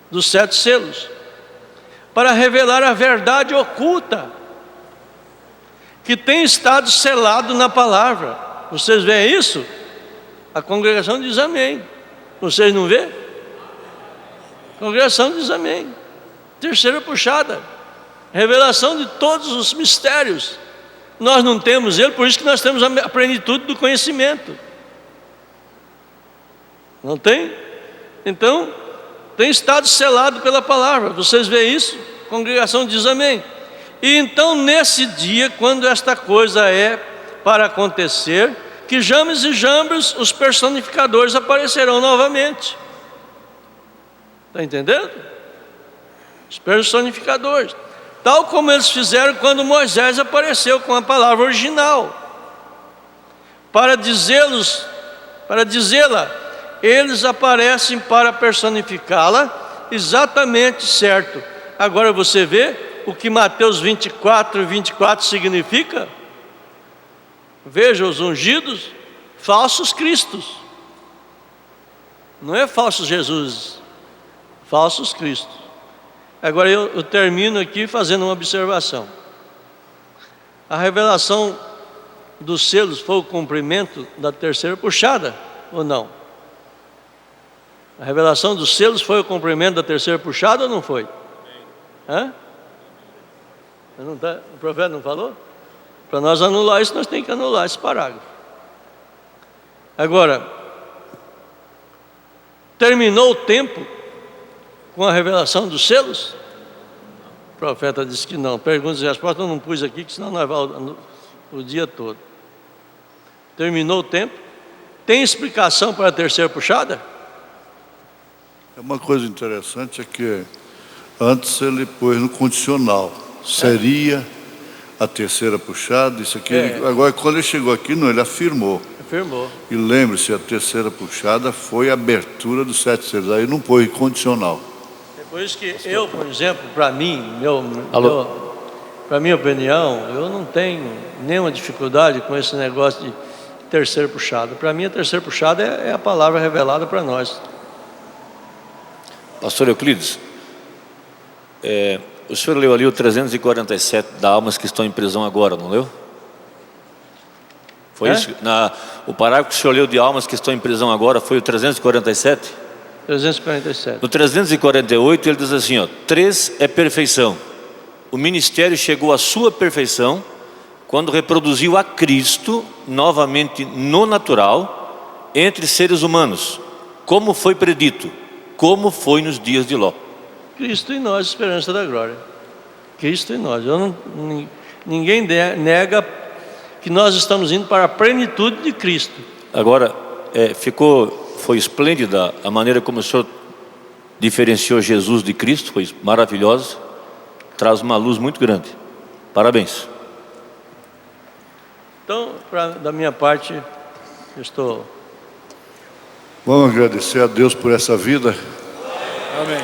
Dos 7 selos. Para revelar a verdade oculta, que tem estado selado na palavra. Vocês veem isso? A congregação diz amém. Vocês não vêem? A congregação diz amém. Terceira puxada, revelação de todos os mistérios. Nós não temos ele, por isso que nós temos a plenitude do conhecimento. Não tem? Então, tem estado selado pela palavra. Vocês veem isso? A congregação diz amém. E então, nesse dia, quando esta coisa é para acontecer, que Jambres e Jambres, os personificadores, aparecerão novamente. Está entendendo? Os personificadores, tal como eles fizeram quando Moisés apareceu com a palavra original, para dizê-la, eles aparecem para personificá-la, exatamente certo. Agora você vê o que Mateus 24 significa? Veja os ungidos, falsos cristos, não é falsos Jesus, falsos cristos. Agora eu termino aqui fazendo uma observação. A revelação dos selos foi o cumprimento da terceira puxada, ou não? A revelação dos selos foi o cumprimento da terceira puxada ou não foi? Hã? Não tá, o profeta não falou? Para nós anular isso, nós temos que anular esse parágrafo. Agora, terminou o tempo com a revelação dos selos? O profeta disse que não. Perguntas e respostas eu não pus aqui, que senão nós vamos o dia todo. Terminou o tempo? Tem explicação para a terceira puxada? Uma coisa interessante é que antes ele pôs no condicional. Seria a terceira puxada, isso aqui. Agora, quando ele chegou aqui, não, ele afirmou. Afirmou. E lembre-se, a terceira puxada foi a abertura dos 7 selos. Aí não pôs condicional. É por isso que eu, por exemplo, para mim, para minha opinião, eu não tenho nenhuma dificuldade com esse negócio de terceira puxada. Para mim, a terceira puxada é a palavra revelada para nós. Pastor Euclides, o senhor leu ali o 347 da almas que estão em prisão agora, não leu? Foi isso? O parágrafo que o senhor leu de almas que estão em prisão agora foi o 347? 347. No 348 ele diz assim, ó, 3 é perfeição. O ministério chegou à sua perfeição quando reproduziu a Cristo novamente no natural entre seres humanos, como foi predito, como foi nos dias de Ló. Cristo em nós, esperança da glória. Cristo em nós. Ninguém nega que nós estamos indo para a plenitude de Cristo. Agora, foi esplêndida a maneira como o senhor diferenciou Jesus de Cristo, foi maravilhosa, traz uma luz muito grande. Parabéns. Então, da minha parte, eu estou... Vamos agradecer a Deus por essa vida. Amém.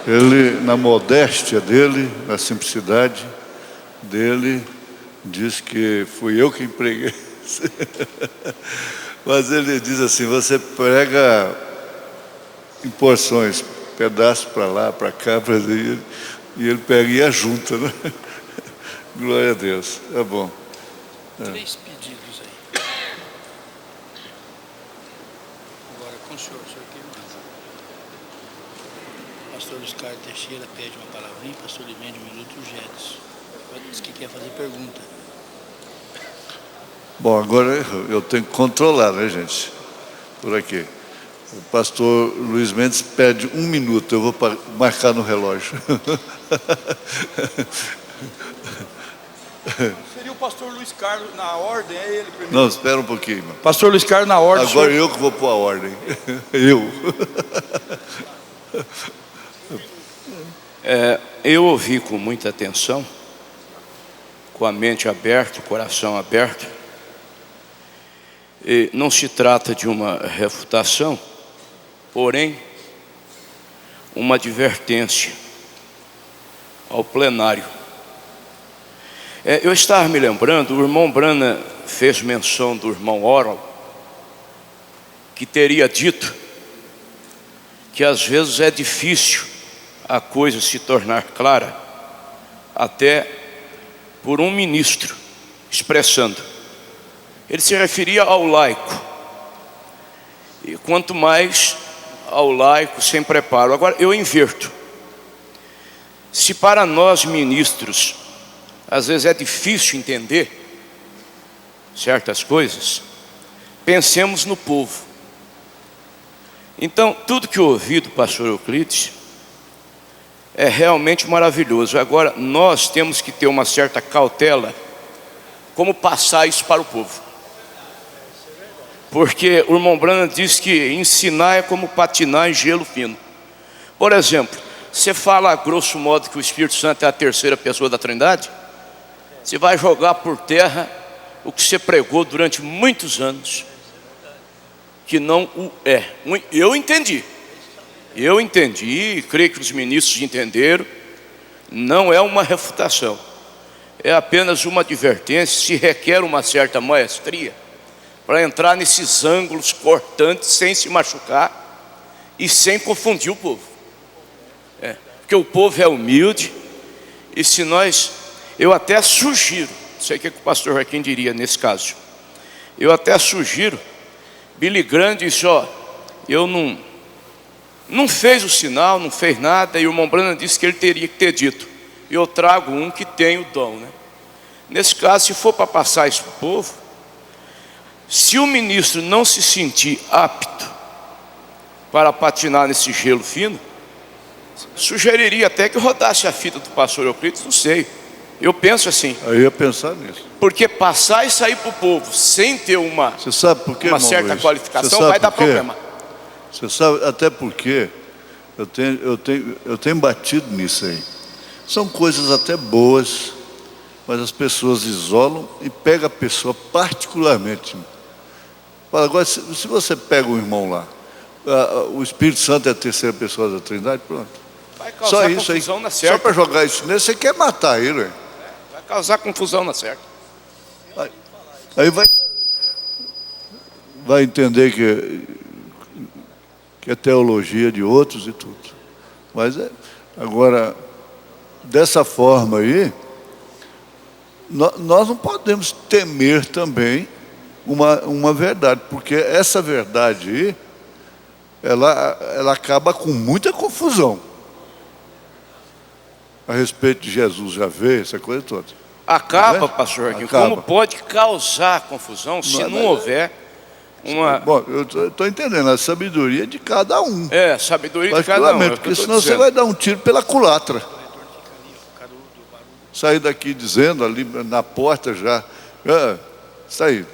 Ele, na modéstia dele, na simplicidade dele, diz que fui eu que preguei. Mas ele diz assim, você prega em porções, pedaço para lá, para cá, e ele pega e ajunta, né? Glória a Deus, é bom. 3 pedidos aí. Agora com o senhor quem mais? Pastor Luiz Carlos Teixeira pede uma palavrinha, pastor Limene, 1 minuto, o Gédes. Diz que quer fazer pergunta. Bom, agora eu tenho que controlar, né, gente? Por aqui. O pastor Luiz Mendes pede 1 minuto, eu vou marcar no relógio. Seria o pastor Luiz Carlos na ordem, é ele primeiro? Não, espera um pouquinho, irmão. Pastor Luiz Carlos na ordem. Agora eu que vou pôr a ordem. Eu ouvi com muita atenção, com a mente aberta, o coração aberto. E não se trata de uma refutação, porém, uma advertência ao plenário. Eu estava me lembrando, o irmão Brana fez menção do irmão Oral, que teria dito que às vezes é difícil a coisa se tornar clara, até por um ministro expressando. Ele se referia ao laico, e quanto mais ao laico sem preparo. Agora eu inverto. Se para nós ministros às vezes é difícil entender certas coisas, pensemos no povo. Então tudo que eu ouvi do pastor Euclides é realmente maravilhoso. Agora nós temos que ter uma certa cautela como passar isso para o povo, porque o irmão Branham diz que ensinar é como patinar em gelo fino. Por exemplo, você fala a grosso modo que o Espírito Santo é a terceira pessoa da Trindade, você vai jogar por terra o que você pregou durante muitos anos, que não o é. Eu entendi, e creio que os ministros entenderam. Não é uma refutação, é apenas uma advertência. Se requer uma certa maestria para entrar nesses ângulos cortantes sem se machucar e sem confundir o povo. Porque o povo é humilde, e se eu até sugiro sei o que o pastor Joaquim diria nesse caso. Eu até sugiro, Billy Graham disse, ó, eu não fez o sinal, não fez nada, e o irmão Branham disse que ele teria que ter dito, eu trago um que tem o dom, né? Nesse caso, se for para passar isso para o povo, se o ministro não se sentir apto para patinar nesse gelo fino, sugeriria até que rodasse a fita do pastor Euclides, não sei. Eu penso assim. Eu ia pensar nisso. Porque passar e sair para o povo sem ter uma certa qualificação vai dar problema. Você sabe, até porque eu tenho batido nisso aí. São coisas até boas, mas as pessoas isolam e pegam a pessoa particularmente. Agora, se você pega um irmão lá, o Espírito Santo é a terceira pessoa da Trindade, pronto. Vai causar só isso confusão aí. na certa. Só para jogar isso nele, você quer matar ele. Vai causar confusão na certa. Aí vai entender que é teologia de outros e tudo. Mas agora, dessa forma aí, nós não podemos temer também uma verdade, porque essa verdade aí, ela acaba com muita confusão a respeito de Jesus, já veio, essa coisa toda. Acaba, pastor Joaquim, como pode causar confusão se não houver uma... Bom, eu estou entendendo, a sabedoria de cada um. É, sabedoria de cada um. Porque senão você vai dar um tiro pela culatra. Sair daqui dizendo, ali na porta já, isso aí.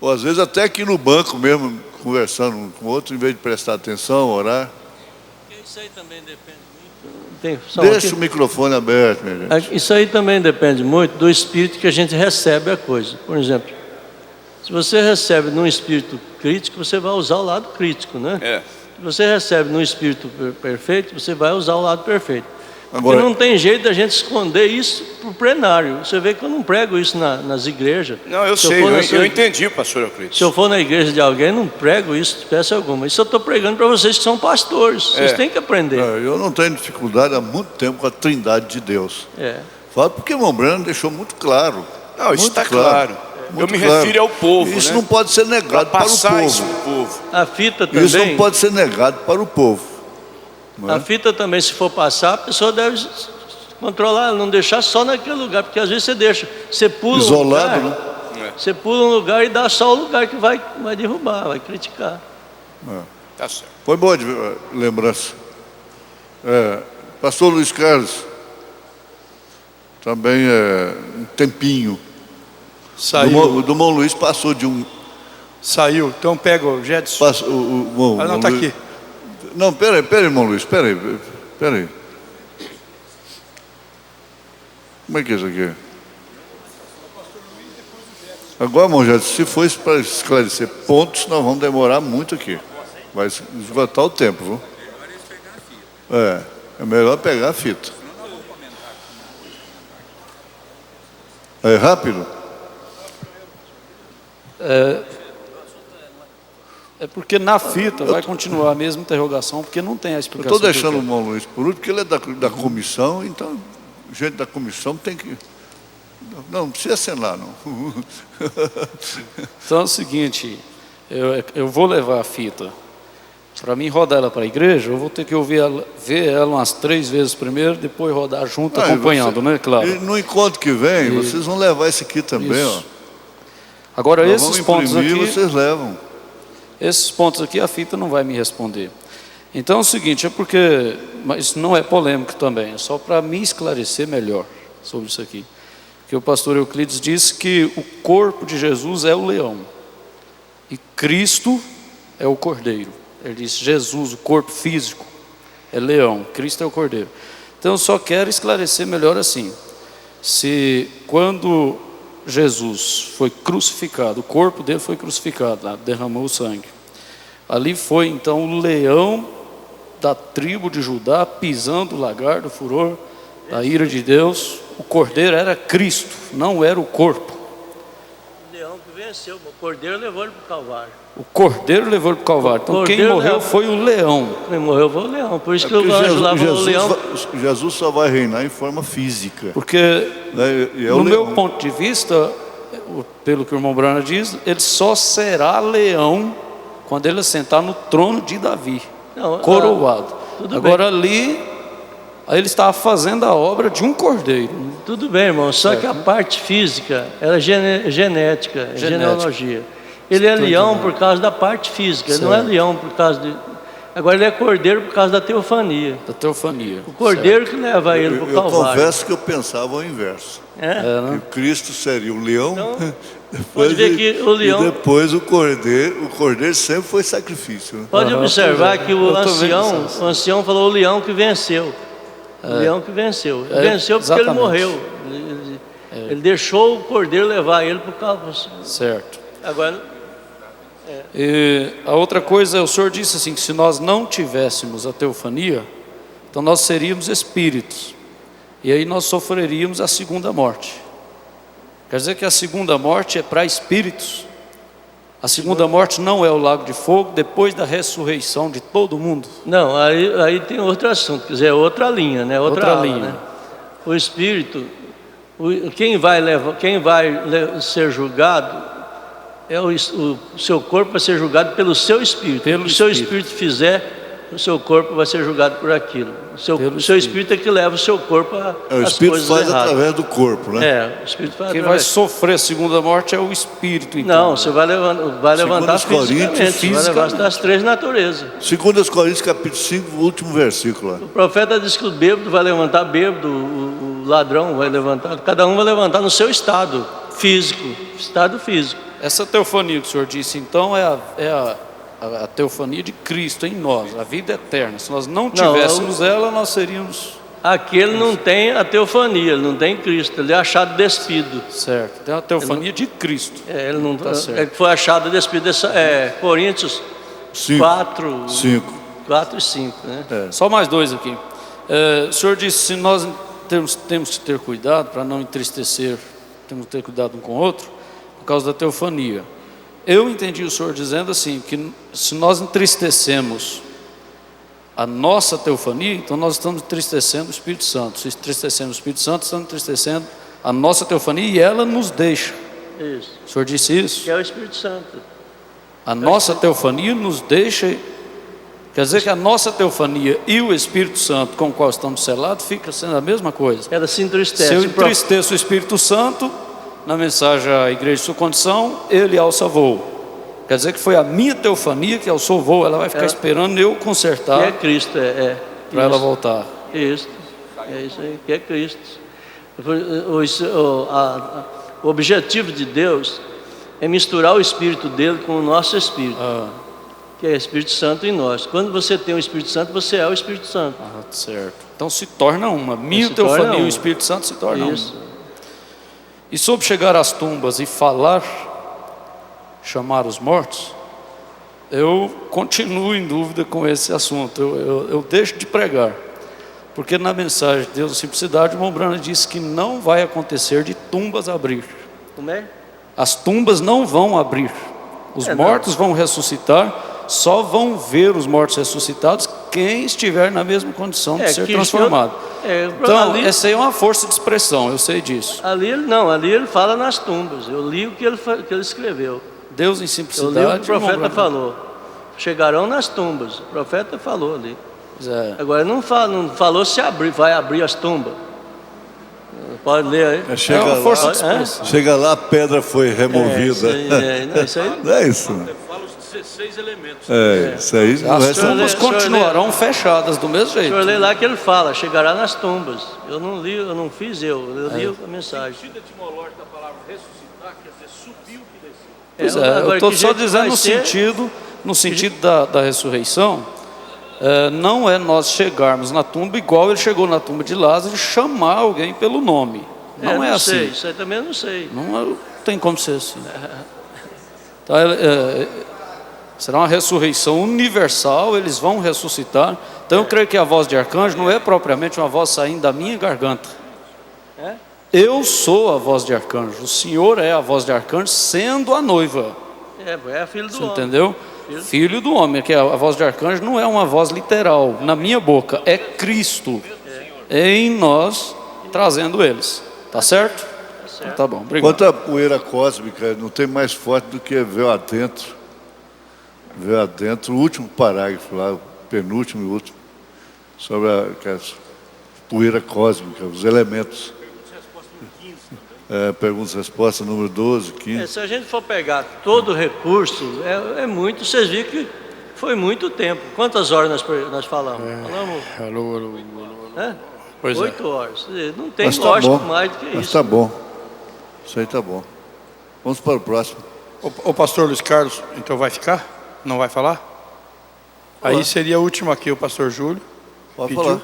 Ou às vezes até aqui no banco mesmo, conversando um com o outro, em vez de prestar atenção, orar. Isso aí também depende muito. Deixa o microfone aberto, minha gente. Isso aí também depende muito do espírito que a gente recebe a coisa. Por exemplo, se você recebe num espírito crítico, você vai usar o lado crítico, né? Se você recebe num espírito perfeito, você vai usar o lado perfeito. Agora, porque não tem jeito da gente esconder isso para o plenário. Você vê que eu não prego isso nas igrejas. Não, eu sei, eu entendi, pastor Euclides. Se eu for na igreja de alguém, não prego isso de peça alguma. Isso eu estou pregando para vocês que são pastores. Vocês têm que aprender. Eu não tenho dificuldade há muito tempo com a Trindade de Deus. Falo porque o irmão Branham deixou muito claro. Não, isso está claro. Eu me refiro ao povo. Isso não pode ser negado para o povo. A fita também. Isso não pode ser negado para o povo. A fita também, se for passar, a pessoa deve controlar, não deixar só naquele lugar, porque às vezes você pula isolado, um lugar, né? Você pula um lugar e dá só o lugar que vai derrubar, vai criticar. Tá certo. Foi boa lembrança. Pastor Luiz Carlos, também um tempinho. Saiu. O irmão Luiz passou de um... Saiu, então pega o Jetson. Não, está aqui. Não, peraí, irmão Luiz, peraí. Como é que é isso aqui? Agora, irmão Jetson, se for para esclarecer pontos, nós vamos demorar muito aqui. Vai esgotar o tempo, viu? É melhor pegar a fita. É rápido? É porque na fita vai continuar a mesma interrogação, porque não tem a explicação. Eu estou deixando o irmão Luiz por último, porque ele é da comissão, então gente da comissão tem que... Não precisa acenar, não. Então é o seguinte, eu vou levar a fita. Para mim rodar ela para a igreja, eu vou ter que ver ela umas 3 vezes primeiro, depois rodar junto, acompanhando, né? Claro. E no encontro que vem, vocês vão levar esse aqui também, ó. Agora esses pontos aqui, vocês levam. Esses pontos aqui a fita não vai me responder. Então é o seguinte, mas não é polêmico também, é só para me esclarecer melhor sobre isso aqui. Que o pastor Euclides disse que o corpo de Jesus é o leão e Cristo é o cordeiro. Ele disse, Jesus, o corpo físico é leão, Cristo é o cordeiro. Então eu só quero esclarecer melhor assim. Se quando Jesus foi crucificado, o corpo dele foi crucificado, lá, derramou o sangue. Ali foi então o leão da tribo de Judá pisando o lagar do furor da ira de Deus. O cordeiro era Cristo, não era o corpo. O leão que vem venceu, o cordeiro levou ele para o Calvário. O cordeiro levou ele para o Calvário. Então quem morreu foi o leão. Quem morreu foi o leão. Por isso que Porque o anjo lá falou: o leão. Jesus só vai reinar em forma física. Porque, no meu ponto de vista, pelo que o irmão Brana diz, ele só será leão quando ele assentar no trono de Davi, coroado. Agora ali, aí ele estava fazendo a obra de um cordeiro. Tudo bem, irmão, só que a parte física era genética, genealogia. Ele é leão por causa da parte física, ele não é leão por causa de... Agora ele é cordeiro por causa da teofania. Da teofania. O cordeiro que leva ele para o Calvário. Eu confesso que eu pensava ao inverso. Que o Cristo seria o leão, então, pode ver que o leão... e depois o cordeiro sempre foi sacrifício. Né? Pode observar que o ancião falou o leão que venceu. O leão que venceu. Venceu porque ele morreu. Ele deixou o cordeiro levar ele para o Calvário. Certo. Agora... E a outra coisa, o Senhor disse assim, que se nós não tivéssemos a teofania, então nós seríamos espíritos, e aí nós sofreríamos a segunda morte. Quer dizer que a segunda morte é para espíritos. A segunda morte não é o lago de fogo depois da ressurreição de todo mundo. Não, aí tem outro assunto, quer dizer, é outra linha, né? Outra linha. Né? O espírito, quem vai ser julgado é o seu corpo vai ser julgado pelo seu espírito. O que o seu espírito fizer, o seu corpo vai ser julgado por aquilo. O seu espírito é que leva o seu corpo a o espírito faz através do corpo, né? O espírito faz Quem vai sofrer a segunda morte é o espírito, então. Não, você vai levantar fisicamente, vai levantar das três naturezas. Segundo os Coríntios, capítulo 5, o último versículo. Lá. O profeta diz que o bêbado vai levantar bêbado, o ladrão vai levantar, cada um vai levantar no seu estado físico. Essa teofania que o Senhor disse, então, é a teofania de Cristo em nós, a vida eterna. Se nós não tivéssemos ela, nós seríamos... Aquele não tem a teofania, ele não tem Cristo, ele é achado despido. Certo, tem a teofania de Cristo. Ele não está certo. Ele foi achado despido, Coríntios 4 e 5. Né? Só mais dois aqui. O Senhor disse, se nós temos que ter cuidado para não entristecer, temos que ter cuidado um com o outro, por causa da teofania. Eu entendi o Senhor dizendo assim, que se nós entristecemos a nossa teofania, então nós estamos entristecendo o Espírito Santo. Se entristecemos o Espírito Santo, estamos entristecendo a nossa teofania e ela nos deixa. Isso. O Senhor disse isso? Que é o Espírito Santo. A nossa teofania nos deixa... Quer dizer que a nossa teofania e o Espírito Santo com o qual estamos selados fica sendo a mesma coisa. Ela se entristece. Se eu entristeço o Espírito Santo, na mensagem à igreja de sua condição, ele alça voo. Quer dizer que foi a minha teofania que alçou voo. Ela vai ficar esperando eu consertar. Que é Cristo, para ela voltar. Isso, é isso aí, que é Cristo. O objetivo de Deus é misturar o Espírito dele com o nosso Espírito. Que é o Espírito Santo em nós. Quando você tem o Espírito Santo, você é o Espírito Santo. Certo. Então se torna uma. Minha teofania e o Espírito Santo se tornam uma. E sobre chegar às tumbas e falar, chamar os mortos, eu continuo em dúvida com esse assunto. Eu deixo de pregar. Porque na mensagem de Deus e Simplicidade, o irmão Brana disse que não vai acontecer de tumbas abrir. Como é? As tumbas não vão abrir. Os mortos vão ressuscitar. Só vão ver os mortos ressuscitados quem estiver na mesma condição de ser transformado. Então, essa aí é uma força de expressão, eu sei disso. Ali ele fala nas tumbas. Eu li o que ele escreveu. Deus em simplicidade. Eu li o que o profeta falou. Chegarão nas tumbas. O profeta falou ali. Agora não falou se vai abrir as tumbas. Pode ler aí. Chega lá, a pedra foi removida. Não é isso. 16 elementos. Isso aí. As tumbas continuarão fechadas do mesmo jeito. O senhor lê lá que ele fala, chegará nas tumbas. Eu não li, eu não fiz eu li a mensagem. O sentido etimológico da palavra ressuscitar quer dizer subiu que Pois desceu. eu estou só dizendo no sentido da ressurreição, não é nós chegarmos na tumba igual ele chegou na tumba de Lázaro e chamar alguém pelo nome. Não é assim. Sei, isso aí também eu não sei. Não tem como ser assim. Então, será uma ressurreição universal, eles vão ressuscitar. Então eu creio que a voz de arcanjo não é propriamente uma voz saindo da minha garganta. Eu sou a voz de arcanjo, o Senhor é a voz de arcanjo, sendo a noiva. É filho do Você homem. entendeu? Filho do homem, que a voz de arcanjo não é uma voz literal, na minha boca, é Cristo em nós, trazendo eles. Tá certo? Então, tá bom, obrigado. Quanto à poeira cósmica, não tem mais forte do que ver adentro. Ver adentro, o último parágrafo lá, o penúltimo e último, sobre a poeira cósmica, os elementos. Perguntas e respostas, número 12, 15. Se a gente for pegar todo o recurso, é muito. Vocês viram que foi muito tempo. Quantas horas nós falamos? Alô. Pois 8 horas. Não tem Mas tá lógico bom. mais do que Mas isso. tá bom. Isso aí tá bom. Vamos para o próximo. O pastor Luiz Carlos, então vai ficar? Não vai falar? Aí seria a última aqui, o pastor Júlio. Pode pediu. falar.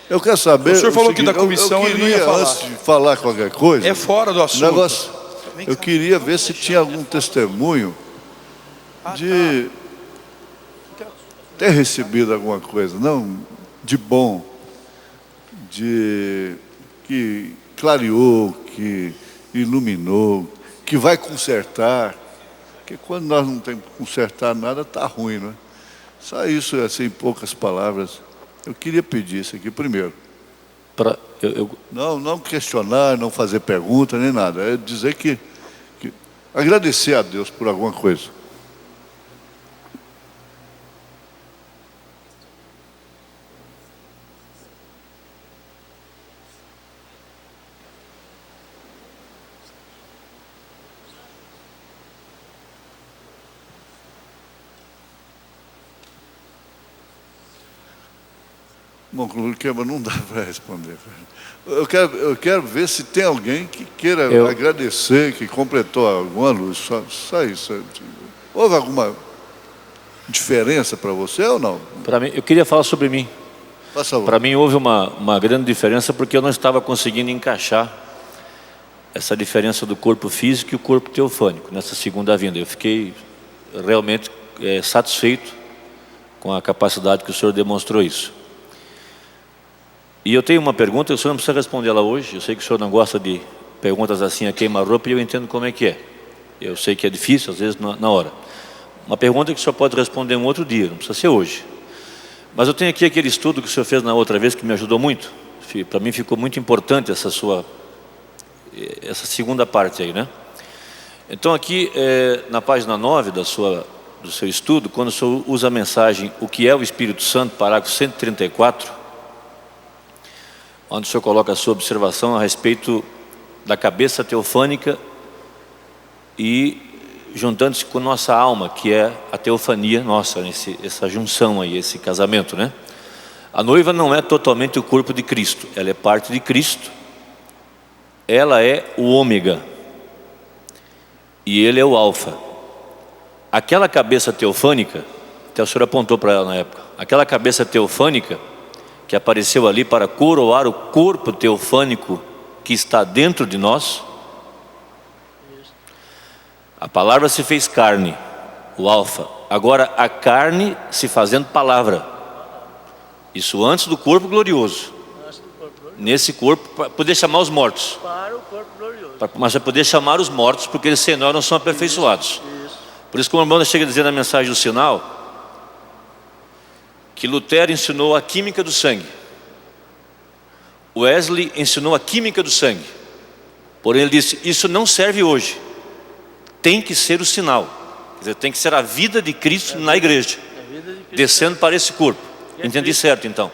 Eu quero saber. O senhor falou que seguinte, da comissão eu ele queria, não ia falar. antes de falar qualquer coisa. É fora do assunto. Negócio, eu queria ver se tinha algum testemunho de ter recebido alguma coisa, não de bom, de que clareou, que iluminou, que vai consertar. Porque quando nós não temos que consertar nada, está ruim, não é? Só isso, assim, em poucas palavras. Eu queria pedir isso aqui primeiro. Não questionar, não fazer pergunta, nem nada. É dizer que agradecer a Deus por alguma coisa. Bom, Queima, não dá para responder. Eu quero ver se tem alguém que queira agradecer, que completou alguma luz. Só isso. Houve alguma diferença para você ou não? Para mim, eu queria falar sobre mim. Para mim houve uma grande diferença porque eu não estava conseguindo encaixar essa diferença do corpo físico e o corpo teofânico nessa segunda vinda. Eu fiquei realmente satisfeito com a capacidade que o senhor demonstrou isso. E eu tenho uma pergunta, o senhor não precisa responder ela hoje. Eu sei que o senhor não gosta de perguntas assim a queima-roupa e eu entendo como é que é. Eu sei que é difícil, às vezes, na hora. Uma pergunta que o senhor pode responder um outro dia, não precisa ser hoje. Mas eu tenho aqui aquele estudo que o senhor fez na outra vez que me ajudou muito. Para mim ficou muito importante essa segunda parte aí, né? Então aqui, na página 9 do seu estudo, quando o senhor usa a mensagem "O que é o Espírito Santo?", parágrafo 134, onde o senhor coloca a sua observação a respeito da cabeça teofânica e juntando-se com nossa alma, que é a teofania nossa, essa junção aí, esse casamento, né? A noiva não é totalmente o corpo de Cristo, ela é parte de Cristo, ela é o ômega e ele é o alfa. Aquela cabeça teofânica, até o senhor apontou para ela na época, aquela cabeça teofânica que apareceu ali para coroar o corpo teofânico que está dentro de nós, a palavra se fez carne, o alfa. Agora a carne se fazendo palavra. Isso antes do corpo glorioso. Nesse corpo, para poder chamar os mortos. Para o corpo glorioso. Mas para poder chamar os mortos, porque eles sem nós não são aperfeiçoados. Por isso que o irmão chega a dizer na mensagem do sinal, que Lutero ensinou a química do sangue. Wesley ensinou a química do sangue. Porém ele disse, isso não serve hoje. Tem que ser o sinal. Quer dizer, tem que ser a vida de Cristo na igreja. Descendo para esse corpo. Entendi certo então.